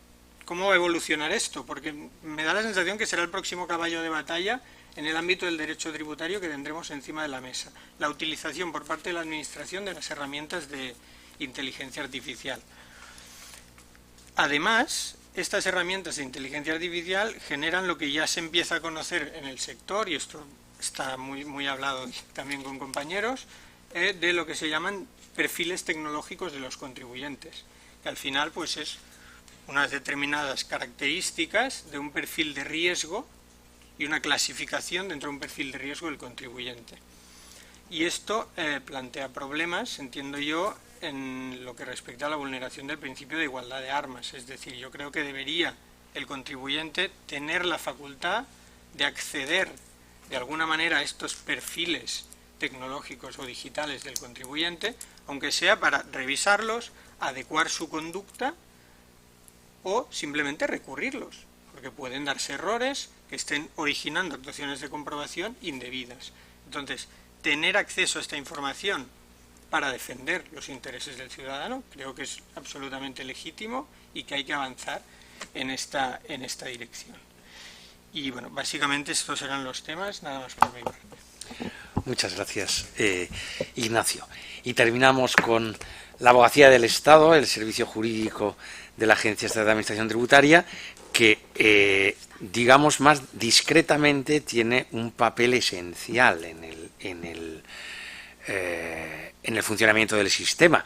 va a evolucionar esto, porque me da la sensación que será el próximo caballo de batalla en el ámbito del derecho tributario que tendremos encima de la mesa, la utilización por parte de la Administración de las herramientas de inteligencia artificial. Además, estas herramientas de inteligencia artificial generan lo que ya se empieza a conocer en el sector, y esto está muy hablado también con compañeros, de lo que se llaman perfiles tecnológicos de los contribuyentes, que al final pues es unas determinadas características de un perfil de riesgo y una clasificación dentro de un perfil de riesgo del contribuyente. Y esto plantea problemas, entiendo yo, en lo que respecta a la vulneración del principio de igualdad de armas. Es decir, yo creo que debería el contribuyente tener la facultad de acceder de alguna manera a estos perfiles tecnológicos o digitales del contribuyente, aunque sea para revisarlos, adecuar su conducta o simplemente recurrirlos, porque pueden darse errores que estén originando actuaciones de comprobación indebidas. Entonces, tener acceso a esta información para defender los intereses del ciudadano creo que es absolutamente legítimo y que hay que avanzar en esta dirección. Y bueno, básicamente estos eran los temas, nada más por mi parte. Muchas gracias, Ignacio. Y terminamos con la Abogacía del Estado, el servicio jurídico de la Agencia Estatal de Administración Tributaria, que, digamos, más discretamente tiene un papel esencial en el funcionamiento del sistema.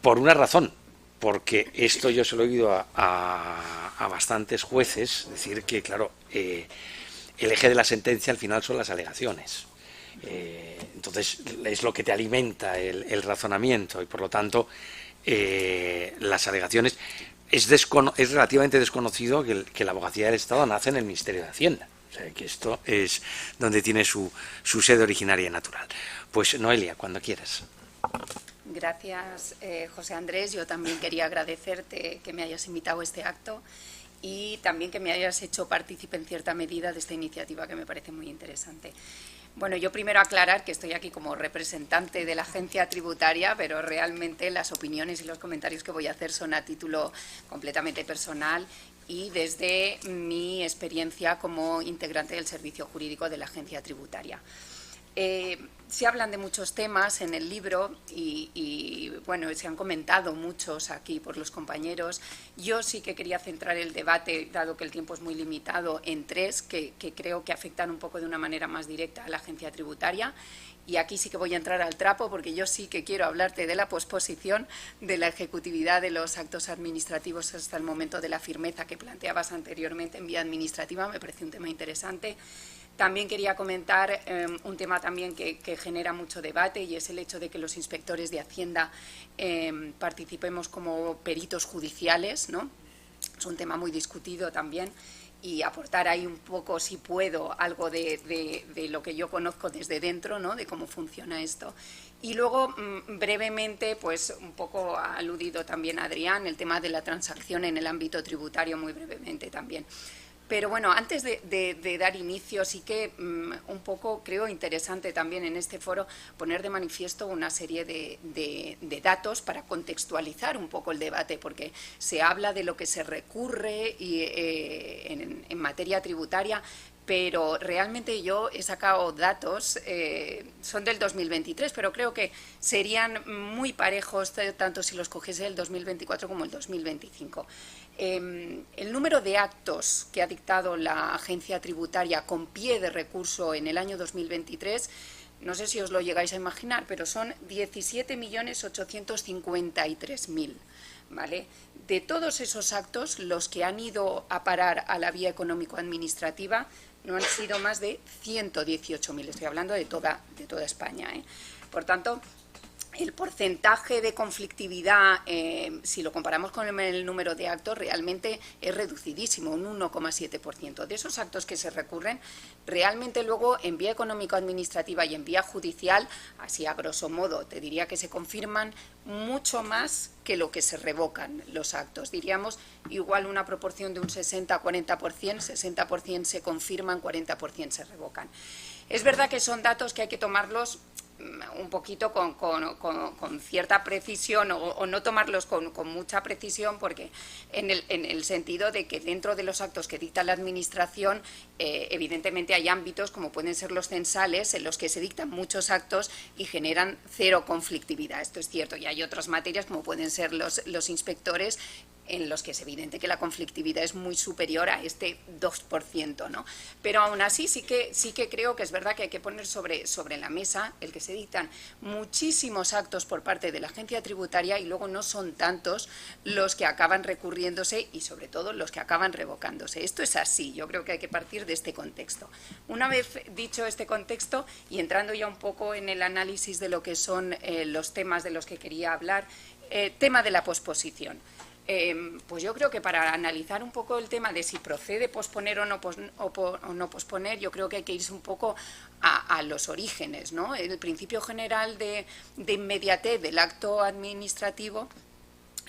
Por una razón, porque esto yo se lo he oído a bastantes jueces decir que, claro, el eje de la sentencia al final son las alegaciones. Entonces es lo que te alimenta el razonamiento y por lo tanto las alegaciones es relativamente desconocido que la Abogacía del Estado nace en el Ministerio de Hacienda, o sea que esto es donde tiene su sede originaria y natural. Pues Noelia, cuando quieras. Gracias, José Andrés. Yo también quería agradecerte que me hayas invitado a este acto y también que me hayas hecho partícipe en cierta medida de esta iniciativa que me parece muy interesante. Bueno, yo primero aclarar que estoy aquí como representante de la agencia tributaria, pero realmente las opiniones y los comentarios que voy a hacer son a título completamente personal y desde mi experiencia como integrante del servicio jurídico de la agencia tributaria. Se hablan de muchos temas en el libro y bueno, se han comentado muchos aquí por los compañeros. Yo sí que quería centrar el debate, dado que el tiempo es muy limitado, en tres que creo que afectan un poco de una manera más directa a la agencia tributaria. Y aquí sí que voy a entrar al trapo porque yo sí que quiero hablarte de la posposición de la ejecutividad de los actos administrativos hasta el momento de la firmeza que planteabas anteriormente en vía administrativa. Me parece un tema interesante. También quería comentar un tema también que genera mucho debate y es el hecho de que los inspectores de Hacienda participemos como peritos judiciales, ¿no? Es un tema muy discutido también y aportar ahí un poco, si puedo, algo de lo que yo conozco desde dentro, ¿no? De cómo funciona esto. Y luego, brevemente, pues un poco ha aludido también Adrián, el tema de la transacción en el ámbito tributario, muy brevemente también. Pero bueno, antes de dar inicio, sí que un poco creo interesante también en este foro poner de manifiesto una serie de datos para contextualizar un poco el debate, porque se habla de lo que se recurre y, en materia tributaria, pero realmente yo he sacado datos, son del 2023, pero creo que serían muy parejos tanto si los cogiese el 2024 como el 2025. El número de actos que ha dictado la agencia tributaria con pie de recurso en el año 2023, no sé si os lo llegáis a imaginar, pero son 17.853.000, ¿vale? De todos esos actos, los que han ido a parar a la vía económico-administrativa no han sido más de 118.000, estoy hablando de toda España, ¿eh? Por tanto, el porcentaje de conflictividad, si lo comparamos con el número de actos, realmente es reducidísimo, un 1,7%. De esos actos que se recurren, realmente luego en vía económico-administrativa y en vía judicial, así a grosso modo, te diría que se confirman mucho más que lo que se revocan los actos. Diríamos igual una proporción de un 60-40%, 60% se confirman, 40% se revocan. Es verdad que son datos que hay que tomarlos un poquito con cierta precisión o no tomarlos con mucha precisión, porque en el sentido de que dentro de los actos que dicta la Administración evidentemente hay ámbitos como pueden ser los censales en los que se dictan muchos actos y generan cero conflictividad, esto es cierto, y hay otras materias como pueden ser los inspectores en los que es evidente que la conflictividad es muy superior a este 2%, ¿no? Pero aún así sí que creo que es verdad que hay que poner sobre la mesa el que se dictan muchísimos actos por parte de la agencia tributaria y luego no son tantos los que acaban recurriéndose y sobre todo los que acaban revocándose. Esto es así, yo creo que hay que partir de este contexto. Una vez dicho este contexto y entrando ya un poco en el análisis de lo que son los temas de los que quería hablar, tema de la posposición. Pues yo creo que para analizar un poco el tema de si procede posponer o no posponer, yo creo que hay que irse un poco a los orígenes, ¿no? El principio general de inmediatez del acto administrativo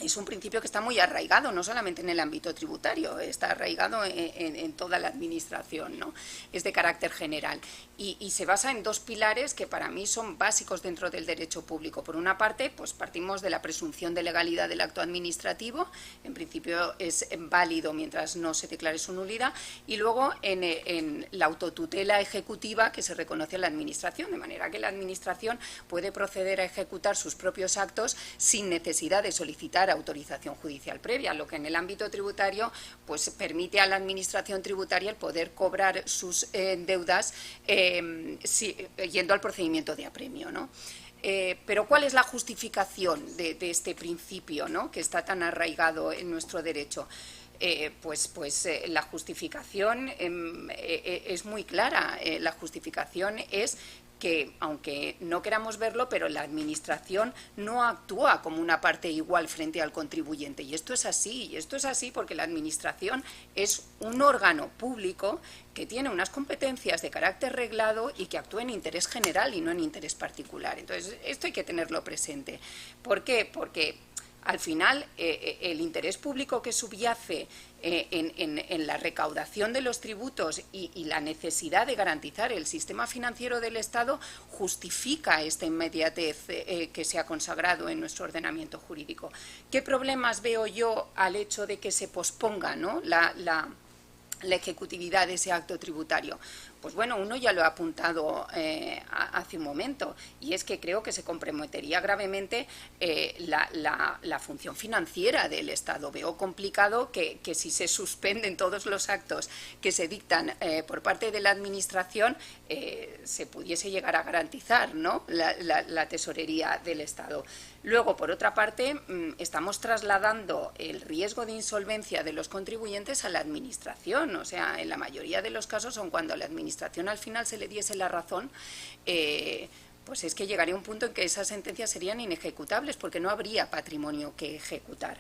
es un principio que está muy arraigado, no solamente en el ámbito tributario, está arraigado en toda la Administración, ¿no? Es de carácter general y se basa en dos pilares que para mí son básicos dentro del derecho público. Por una parte, pues partimos de la presunción de legalidad del acto administrativo, en principio es válido mientras no se declare su nulidad, y luego en la autotutela ejecutiva que se reconoce a la Administración, de manera que la Administración puede proceder a ejecutar sus propios actos sin necesidad de solicitar autorización judicial previa, lo que en el ámbito tributario pues permite a la Administración tributaria el poder cobrar sus deudas yendo al procedimiento de apremio, ¿no? Pero ¿cuál es la justificación de este principio, ¿no?, que está tan arraigado en nuestro derecho? La justificación es muy clara. La justificación es que, aunque no queramos verlo, pero la Administración no actúa como una parte igual frente al contribuyente. Y esto es así porque la Administración es un órgano público que tiene unas competencias de carácter reglado y que actúa en interés general y no en interés particular. Entonces, esto hay que tenerlo presente. ¿Por qué? Porque al final, el interés público que subyace en la recaudación de los tributos y la necesidad de garantizar el sistema financiero del Estado justifica esta inmediatez que se ha consagrado en nuestro ordenamiento jurídico. ¿Qué problemas veo yo al hecho de que se posponga, ¿no?, la ejecutividad de ese acto tributario? Pues bueno, uno ya lo ha apuntado hace un momento, y es que creo que se comprometería gravemente la función financiera del Estado. Veo complicado que si se suspenden todos los actos que se dictan por parte de la Administración, se pudiese llegar a garantizar, ¿no?, la tesorería del Estado. Luego, por otra parte, estamos trasladando el riesgo de insolvencia de los contribuyentes a la Administración. O sea, en la mayoría de los casos son cuando a la Administración al final se le diese la razón, pues es que llegaría un punto en que esas sentencias serían inejecutables porque no habría patrimonio que ejecutar.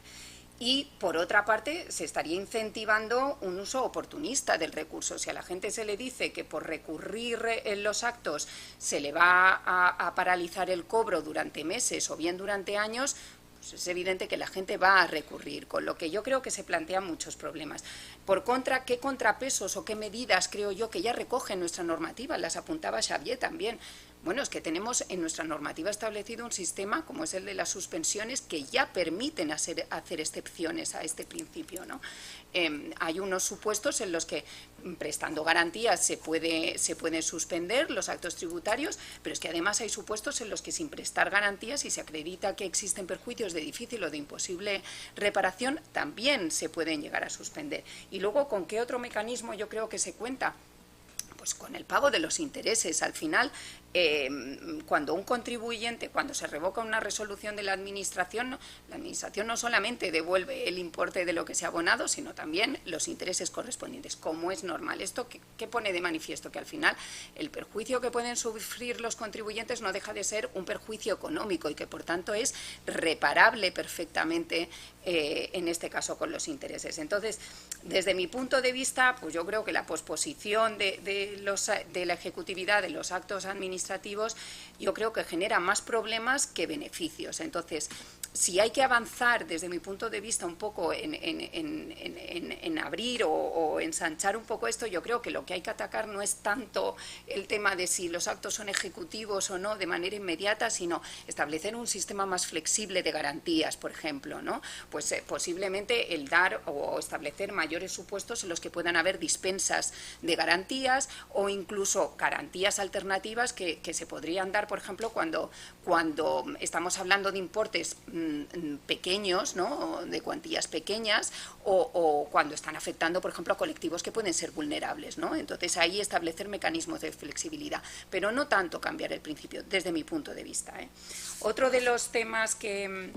Y, por otra parte, se estaría incentivando un uso oportunista del recurso. Si a la gente se le dice que por recurrir en los actos se le va a paralizar el cobro durante meses o bien durante años, pues es evidente que la gente va a recurrir, con lo que yo creo que se plantean muchos problemas. Por contra, ¿qué contrapesos o qué medidas creo yo que ya recoge nuestra normativa? Las apuntaba Xavier también. Bueno, es que tenemos en nuestra normativa establecido un sistema, como es el de las suspensiones, que ya permiten hacer excepciones a este principio, ¿no? Hay unos supuestos en los que, prestando garantías, se pueden suspender los actos tributarios, pero es que además hay supuestos en los que, sin prestar garantías, si se acredita que existen perjuicios de difícil o de imposible reparación, también se pueden llegar a suspender. Y luego, ¿con qué otro mecanismo yo creo que se cuenta? pues con el pago de los intereses. Al final, cuando un contribuyente, cuando se revoca una resolución de la administración no solamente devuelve el importe de lo que se ha abonado, sino también los intereses correspondientes, como es normal. ¿Esto qué pone de manifiesto? Que al final el perjuicio que pueden sufrir los contribuyentes no deja de ser un perjuicio económico y que por tanto es reparable perfectamente en este caso con los intereses. Entonces, desde mi punto de vista, pues yo creo que la posposición de la ejecutividad de los actos administrativos, yo creo que genera más problemas que beneficios. Entonces, si hay que avanzar desde mi punto de vista un poco en abrir o ensanchar un poco esto, yo creo que lo que hay que atacar no es tanto el tema de si los actos son ejecutivos o no de manera inmediata, sino establecer un sistema más flexible de garantías, por ejemplo, ¿no? Pues posiblemente el dar o establecer mayores supuestos en los que puedan haber dispensas de garantías o incluso garantías alternativas que se podrían dar, por ejemplo, cuando estamos hablando de importes pequeños, ¿no? De cuantías pequeñas o cuando están afectando, por ejemplo, a colectivos que pueden ser vulnerables, ¿no? Entonces ahí establecer mecanismos de flexibilidad, pero no tanto cambiar el principio, desde mi punto de vista, ¿eh? Otro de los temas que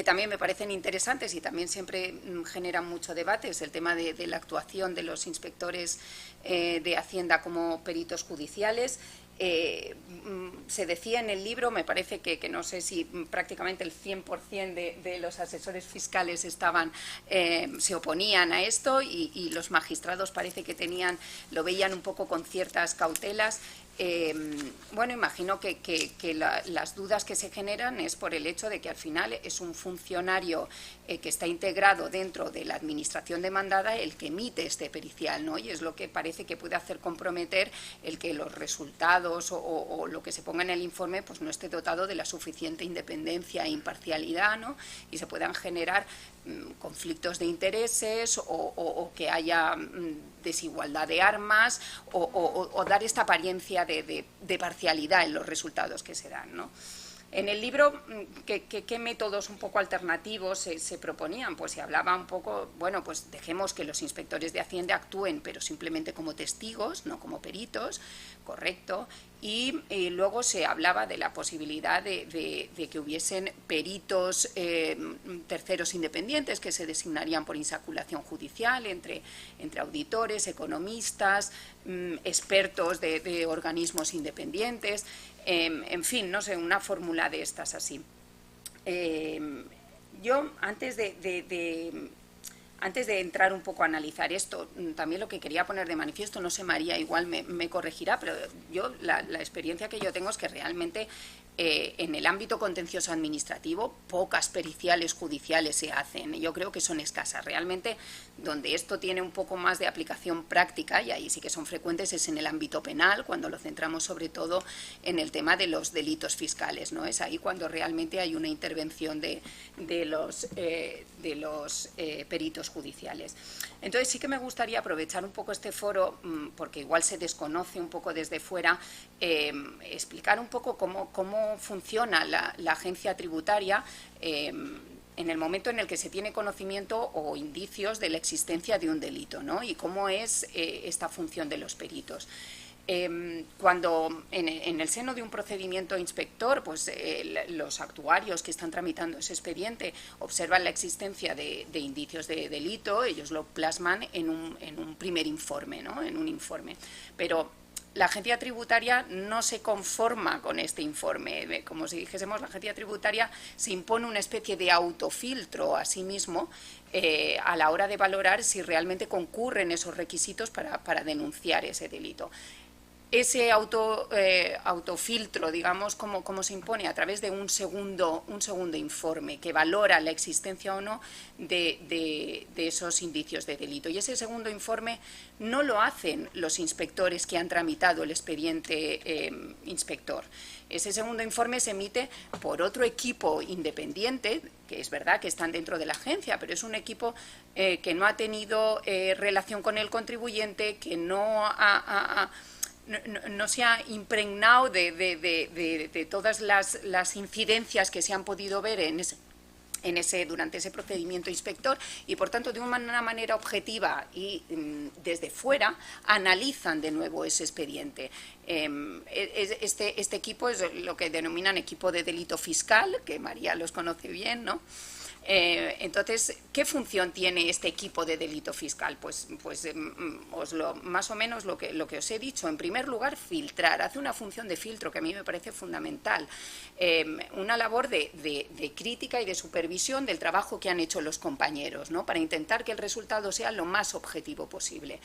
también me parecen interesantes y también siempre generan mucho debate es el tema de la actuación de los inspectores de Hacienda como peritos judiciales. Se decía en el libro, me parece que no sé si prácticamente el 100% de los asesores fiscales se oponían a esto y los magistrados parece que lo veían un poco con ciertas cautelas. Bueno, imagino que las dudas que se generan es por el hecho de que al final es un funcionario que está integrado dentro de la administración demandada el que emite este pericial, ¿no? Y es lo que parece que puede hacer comprometer el que los resultados o lo que se ponga en el informe pues no esté dotado de la suficiente independencia e imparcialidad, ¿no? Y se puedan generar conflictos de intereses o que haya desigualdad de armas o dar esta apariencia de parcialidad en los resultados que se dan, ¿no? En el libro, ¿qué métodos un poco alternativos se proponían? Pues se hablaba un poco, bueno, pues dejemos que los inspectores de Hacienda actúen, pero simplemente como testigos, no como peritos, correcto, y luego se hablaba de la posibilidad de que hubiesen peritos terceros independientes que se designarían por insaculación judicial entre auditores, economistas, expertos de organismos independientes, en fin, no sé, una fórmula de estas así. Yo, antes de entrar un poco a analizar esto, también lo que quería poner de manifiesto, no sé, María igual me corregirá, pero yo la experiencia que yo tengo es que realmente en el ámbito contencioso administrativo pocas periciales judiciales se hacen. Yo creo que son escasas. Realmente donde esto tiene un poco más de aplicación práctica, y ahí sí que son frecuentes, es en el ámbito penal, cuando lo centramos sobre todo en el tema de los delitos fiscales, ¿no? Es ahí cuando realmente hay una intervención de los peritos judiciales. Entonces sí que me gustaría aprovechar un poco este foro, porque igual se desconoce un poco desde fuera, explicar un poco cómo funciona la agencia tributaria en el momento en el que se tiene conocimiento o indicios de la existencia de un delito, ¿no? Y cómo es esta función de los peritos. Cuando en el seno de un procedimiento inspector, pues los actuarios que están tramitando ese expediente observan la existencia de indicios de delito, ellos lo plasman en un primer informe, ¿no? En un informe. Pero la agencia tributaria no se conforma con este informe. Como si dijésemos, la agencia tributaria se impone una especie de autofiltro a sí mismo a la hora de valorar si realmente concurren esos requisitos para denunciar ese delito. Ese autofiltro, digamos, ¿cómo se impone? A través de un segundo informe que valora la existencia o no de esos indicios de delito. Y ese segundo informe no lo hacen los inspectores que han tramitado el expediente inspector. Ese segundo informe se emite por otro equipo independiente, que es verdad que están dentro de la agencia, pero es un equipo que no ha tenido relación con el contribuyente, que no se ha impregnado de todas las incidencias que se han podido ver en durante ese procedimiento inspector y, por tanto, de una manera objetiva y desde fuera analizan de nuevo ese expediente. Este equipo es lo que denominan equipo de delito fiscal, que María los conoce bien, ¿no? Entonces, ¿qué función tiene este equipo de delito fiscal? Pues más o menos lo que os he dicho. En primer lugar, filtrar. Hace una función de filtro que a mí me parece fundamental. Una labor de crítica y de supervisión del trabajo que han hecho los compañeros, ¿no? Para intentar que el resultado sea lo más objetivo posible.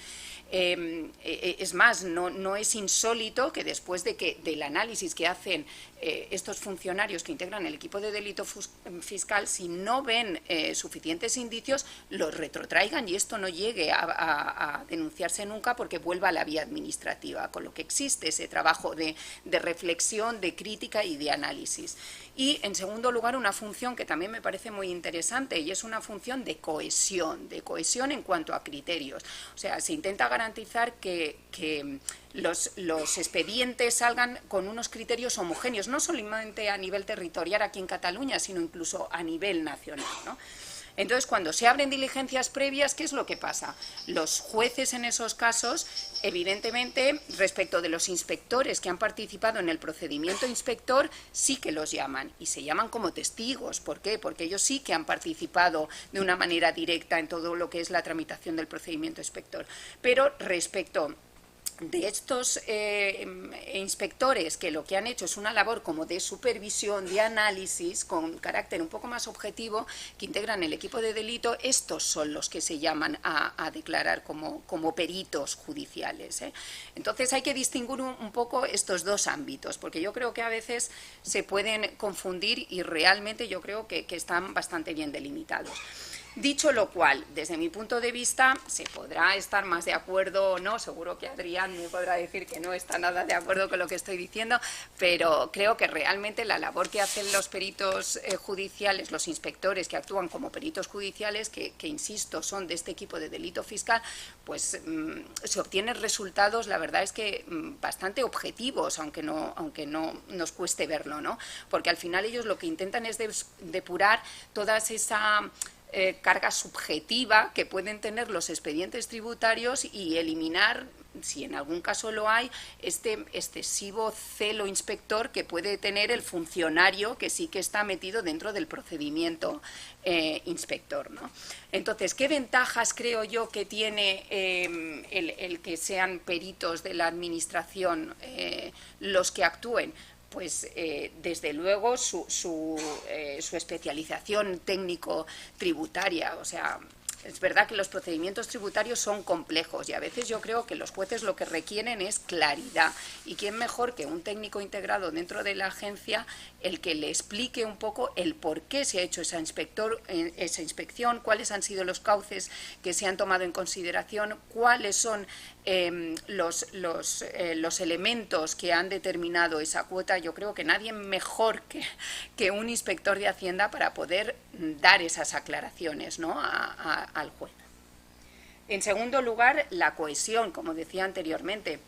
Es más, no es insólito que después del análisis que hacen estos funcionarios que integran el equipo de delito fiscal, si no ven suficientes indicios, los retrotraigan y esto no llegue a denunciarse nunca porque vuelva a la vía administrativa, con lo que existe ese trabajo de reflexión, de crítica y de análisis. Y, en segundo lugar, una función que también me parece muy interesante y es una función de cohesión en cuanto a criterios. O sea, se intenta garantizar que los expedientes salgan con unos criterios homogéneos, no solamente a nivel territorial aquí en Cataluña, sino incluso a nivel nacional, ¿no? Entonces, cuando se abren diligencias previas, ¿qué es lo que pasa? Los jueces en esos casos, evidentemente, respecto de los inspectores que han participado en el procedimiento inspector, sí que los llaman y se llaman como testigos. ¿Por qué? Porque ellos sí que han participado de una manera directa en todo lo que es la tramitación del procedimiento inspector. Pero respecto de estos inspectores que lo que han hecho es una labor como de supervisión, de análisis, con carácter un poco más objetivo, que integran el equipo de delito, estos son los que se llaman a declarar como peritos judiciales, ¿eh? Entonces hay que distinguir un poco estos dos ámbitos, porque yo creo que a veces se pueden confundir y realmente yo creo que están bastante bien delimitados. Dicho lo cual, desde mi punto de vista, se podrá estar más de acuerdo o no, seguro que Adrián me podrá decir que no está nada de acuerdo con lo que estoy diciendo, pero creo que realmente la labor que hacen los peritos judiciales, los inspectores que actúan como peritos judiciales, que insisto, son de este equipo de delito fiscal, pues se obtienen resultados, la verdad es que bastante objetivos, aunque no nos cueste verlo, ¿no? Porque al final ellos lo que intentan es depurar toda esa carga subjetiva que pueden tener los expedientes tributarios y eliminar, si en algún caso lo hay, este excesivo celo inspector que puede tener el funcionario que sí que está metido dentro del procedimiento inspector, ¿no? Entonces, ¿qué ventajas creo yo que tiene el que sean peritos de la administración los que actúen? Pues desde luego su especialización técnico-tributaria. O sea, es verdad que los procedimientos tributarios son complejos y a veces yo creo que los jueces lo que requieren es claridad. ¿Y quién mejor que un técnico integrado dentro de la agencia el que le explique un poco el por qué se ha hecho esa inspección, cuáles han sido los cauces que se han tomado en consideración, cuáles son los elementos que han determinado esa cuota? Yo creo que nadie mejor que un inspector de Hacienda para poder dar esas aclaraciones, ¿no?, al juez. En segundo lugar, la cohesión, como decía anteriormente.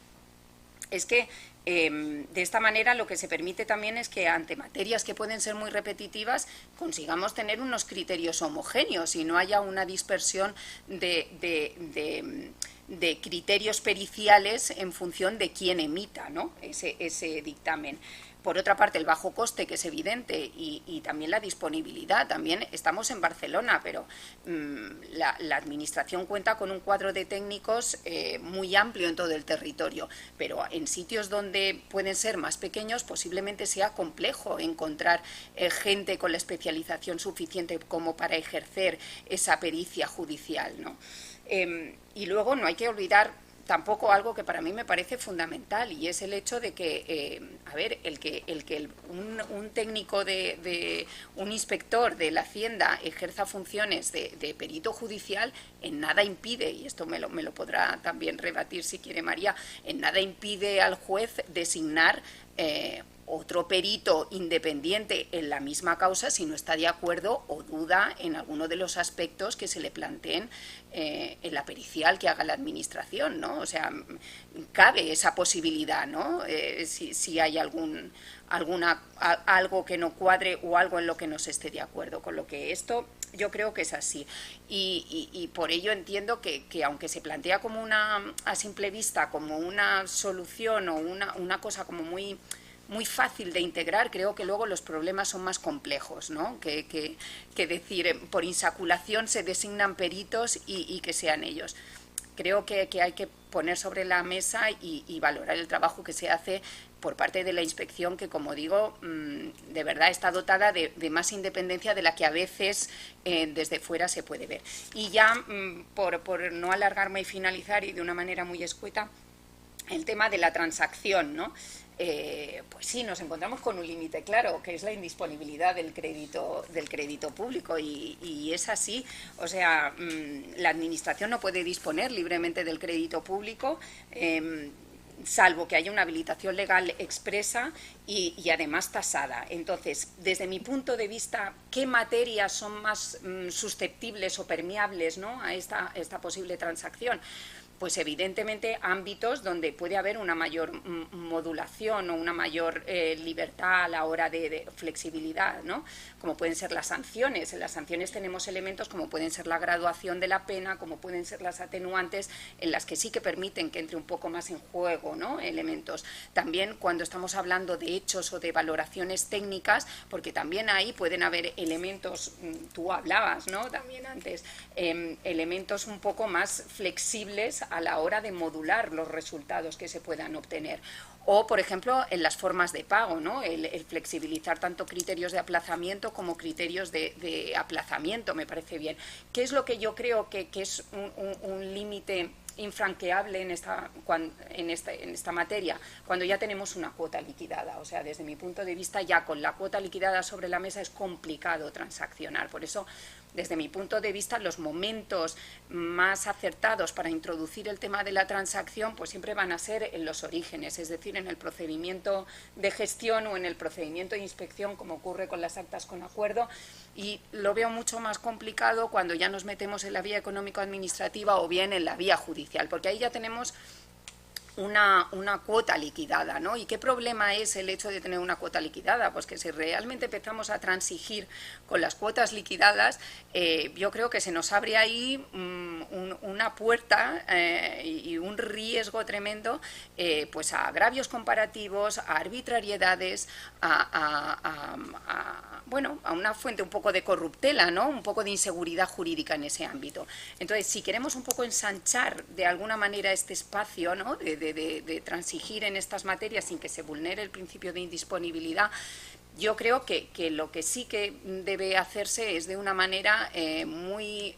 Es que de esta manera lo que se permite también es que ante materias que pueden ser muy repetitivas consigamos tener unos criterios homogéneos y no haya una dispersión de criterios periciales en función de quién emita, ¿no?, ese dictamen. Por otra parte, el bajo coste, que es evidente, y también la disponibilidad. También estamos en Barcelona, pero la Administración cuenta con un cuadro de técnicos muy amplio en todo el territorio. Pero en sitios donde pueden ser más pequeños, posiblemente sea complejo encontrar gente con la especialización suficiente como para ejercer esa pericia judicial, ¿no? Y luego no hay que olvidar tampoco algo que para mí me parece fundamental, y es el hecho de que, un técnico un inspector de la Hacienda ejerza funciones de perito judicial, en nada impide, y esto me lo podrá también rebatir si quiere María, en nada impide al juez designar otro perito independiente en la misma causa si no está de acuerdo o duda en alguno de los aspectos que se le planteen en la pericial que haga la administración, ¿no? O sea, cabe esa posibilidad, ¿no? Si hay algo que no cuadre o algo en lo que no se esté de acuerdo, con lo que esto yo creo que es así. Y por ello entiendo que aunque se plantea como a simple vista como una solución o una cosa como muy fácil de integrar, creo que luego los problemas son más complejos, ¿no? Que decir, por insaculación se designan peritos y que sean ellos. Creo que hay que poner sobre la mesa y valorar el trabajo que se hace por parte de la inspección, que, como digo, de verdad está dotada de más independencia de la que a veces desde fuera se puede ver. Y ya, por no alargarme y finalizar, y de una manera muy escueta, el tema de la transacción, ¿no? Pues sí, nos encontramos con un límite claro, que es la indisponibilidad del crédito público, y es así. O sea, la Administración no puede disponer libremente del crédito público, salvo que haya una habilitación legal expresa y además tasada. Entonces, desde mi punto de vista, ¿qué materias son más susceptibles o permeables, ¿no?, a esta posible transacción? Pues evidentemente ámbitos donde puede haber una mayor modulación o una mayor libertad a la hora de flexibilidad, ¿no? Como pueden ser las sanciones. En las sanciones tenemos elementos como pueden ser la graduación de la pena, como pueden ser las atenuantes, en las que sí que permiten que entre un poco más en juego, ¿no?, elementos. También cuando estamos hablando de hechos o de valoraciones técnicas, porque también ahí pueden haber elementos, tú hablabas, ¿no?, también antes, elementos un poco más flexibles a la hora de modular los resultados que se puedan obtener. O, por ejemplo, en las formas de pago, ¿no?, el flexibilizar tanto criterios de aplazamiento como criterios de aplazamiento, me parece bien. ¿Qué es lo que yo creo que es un límite infranqueable en esta materia? Cuando ya tenemos una cuota liquidada. O sea, desde mi punto de vista, ya con la cuota liquidada sobre la mesa es complicado transaccionar. Por eso, desde mi punto de vista, los momentos más acertados para introducir el tema de la transacción pues siempre van a ser en los orígenes, es decir, en el procedimiento de gestión o en el procedimiento de inspección, como ocurre con las actas con acuerdo, y lo veo mucho más complicado cuando ya nos metemos en la vía económico-administrativa o bien en la vía judicial, porque ahí ya tenemos una cuota liquidada, ¿no? ¿Y qué problema es el hecho de tener una cuota liquidada? Pues que si realmente empezamos a transigir con las cuotas liquidadas, yo creo que se nos abre ahí una puerta y un riesgo tremendo pues a agravios comparativos, a arbitrariedades, bueno, a una fuente un poco de corruptela, ¿no?, un poco de inseguridad jurídica en ese ámbito. Entonces, si queremos un poco ensanchar de alguna manera este espacio, ¿no?, de transigir en estas materias sin que se vulnere el principio de indisponibilidad, yo creo que lo que sí que debe hacerse es de una manera muy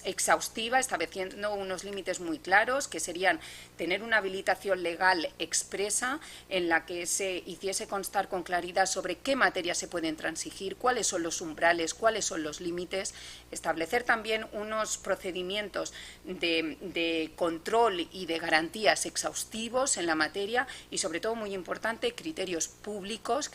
exhaustiva, estableciendo unos límites muy claros, que serían tener una habilitación legal expresa en la que se hiciese constar con claridad sobre qué materias se pueden transigir, cuáles son los umbrales, cuáles son los límites, establecer también unos procedimientos de control y de garantías exhaustivos en la materia y, sobre todo, muy importante, criterios públicos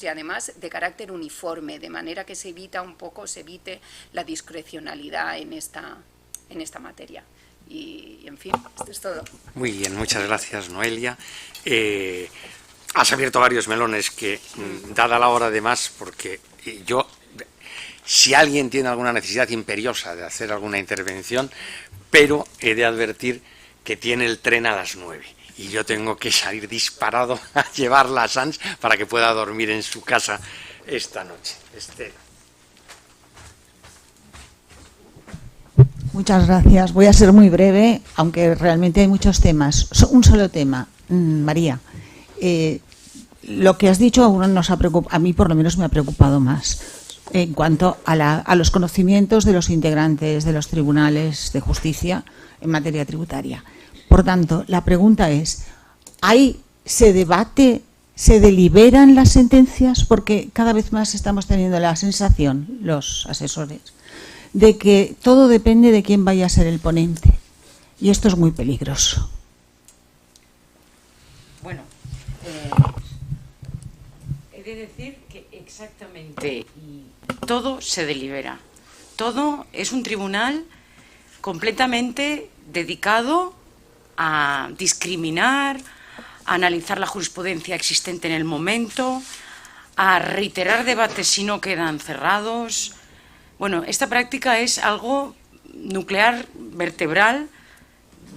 y además de carácter uniforme, de manera que se evite la discrecionalidad en esta materia. Y en fin, esto es todo. Muy bien, muchas gracias, Noelia. Has abierto varios melones que, dada la hora además, porque yo, si alguien tiene alguna necesidad imperiosa de hacer alguna intervención, pero he de advertir que tiene el tren a las 9 y yo tengo que salir disparado a llevarla a Sants para que pueda dormir en su casa esta noche. Muchas gracias. Voy a ser muy breve, aunque realmente hay muchos temas. Un solo tema, María. Lo que has dicho a mí por lo menos me ha preocupado más en cuanto a los conocimientos de los integrantes de los tribunales de justicia en materia tributaria. Por tanto, la pregunta es, ¿se debate, se deliberan las sentencias? Porque cada vez más estamos teniendo la sensación, los asesores, de que todo depende de quién vaya a ser el ponente. Y esto es muy peligroso. Bueno, de decir que exactamente todo se delibera. Todo es un tribunal completamente dedicado a discriminar, a analizar la jurisprudencia existente en el momento, a reiterar debates si no quedan cerrados. Bueno, esta práctica es algo nuclear, vertebral.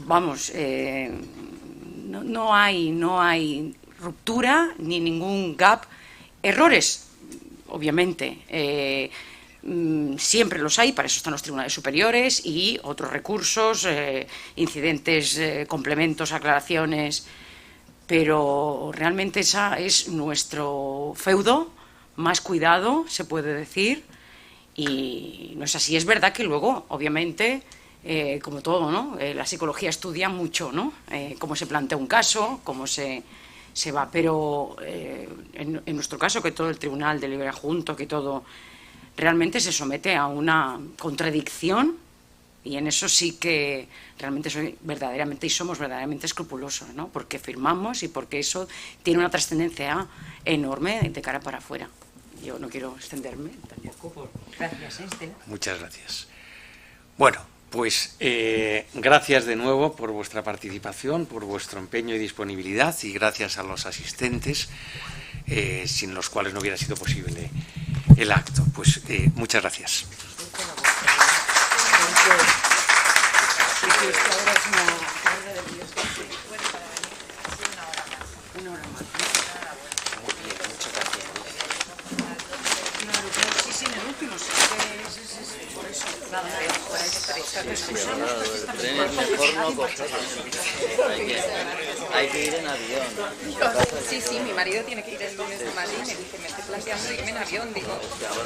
Vamos, no hay ruptura ni ningún gap. Errores, obviamente, siempre los hay, para eso están los tribunales superiores y otros recursos, incidentes, complementos, aclaraciones, pero realmente esa es nuestro feudo más cuidado, se puede decir, y no es así. Es verdad que luego, obviamente, como todo, ¿no? La psicología estudia mucho, ¿no? Cómo se plantea un caso, cómo se va, pero en nuestro caso, que todo el tribunal delibera junto, que todo realmente se somete a una contradicción, y en eso sí que realmente somos verdaderamente escrupulosos, ¿no? Porque firmamos y porque eso tiene una trascendencia enorme de cara para afuera. Yo no quiero extenderme tampoco. Gracias, Estela. Muchas gracias. Bueno, pues gracias de nuevo por vuestra participación, por vuestro empeño y disponibilidad, y gracias a los asistentes, sin los cuales no hubiera sido posible el acto. Pues muchas gracias. Hay que ir en avión. Sí, mi marido tiene que ir el lunes a Madrid, me dice, me estoy planteando irme en avión, digo.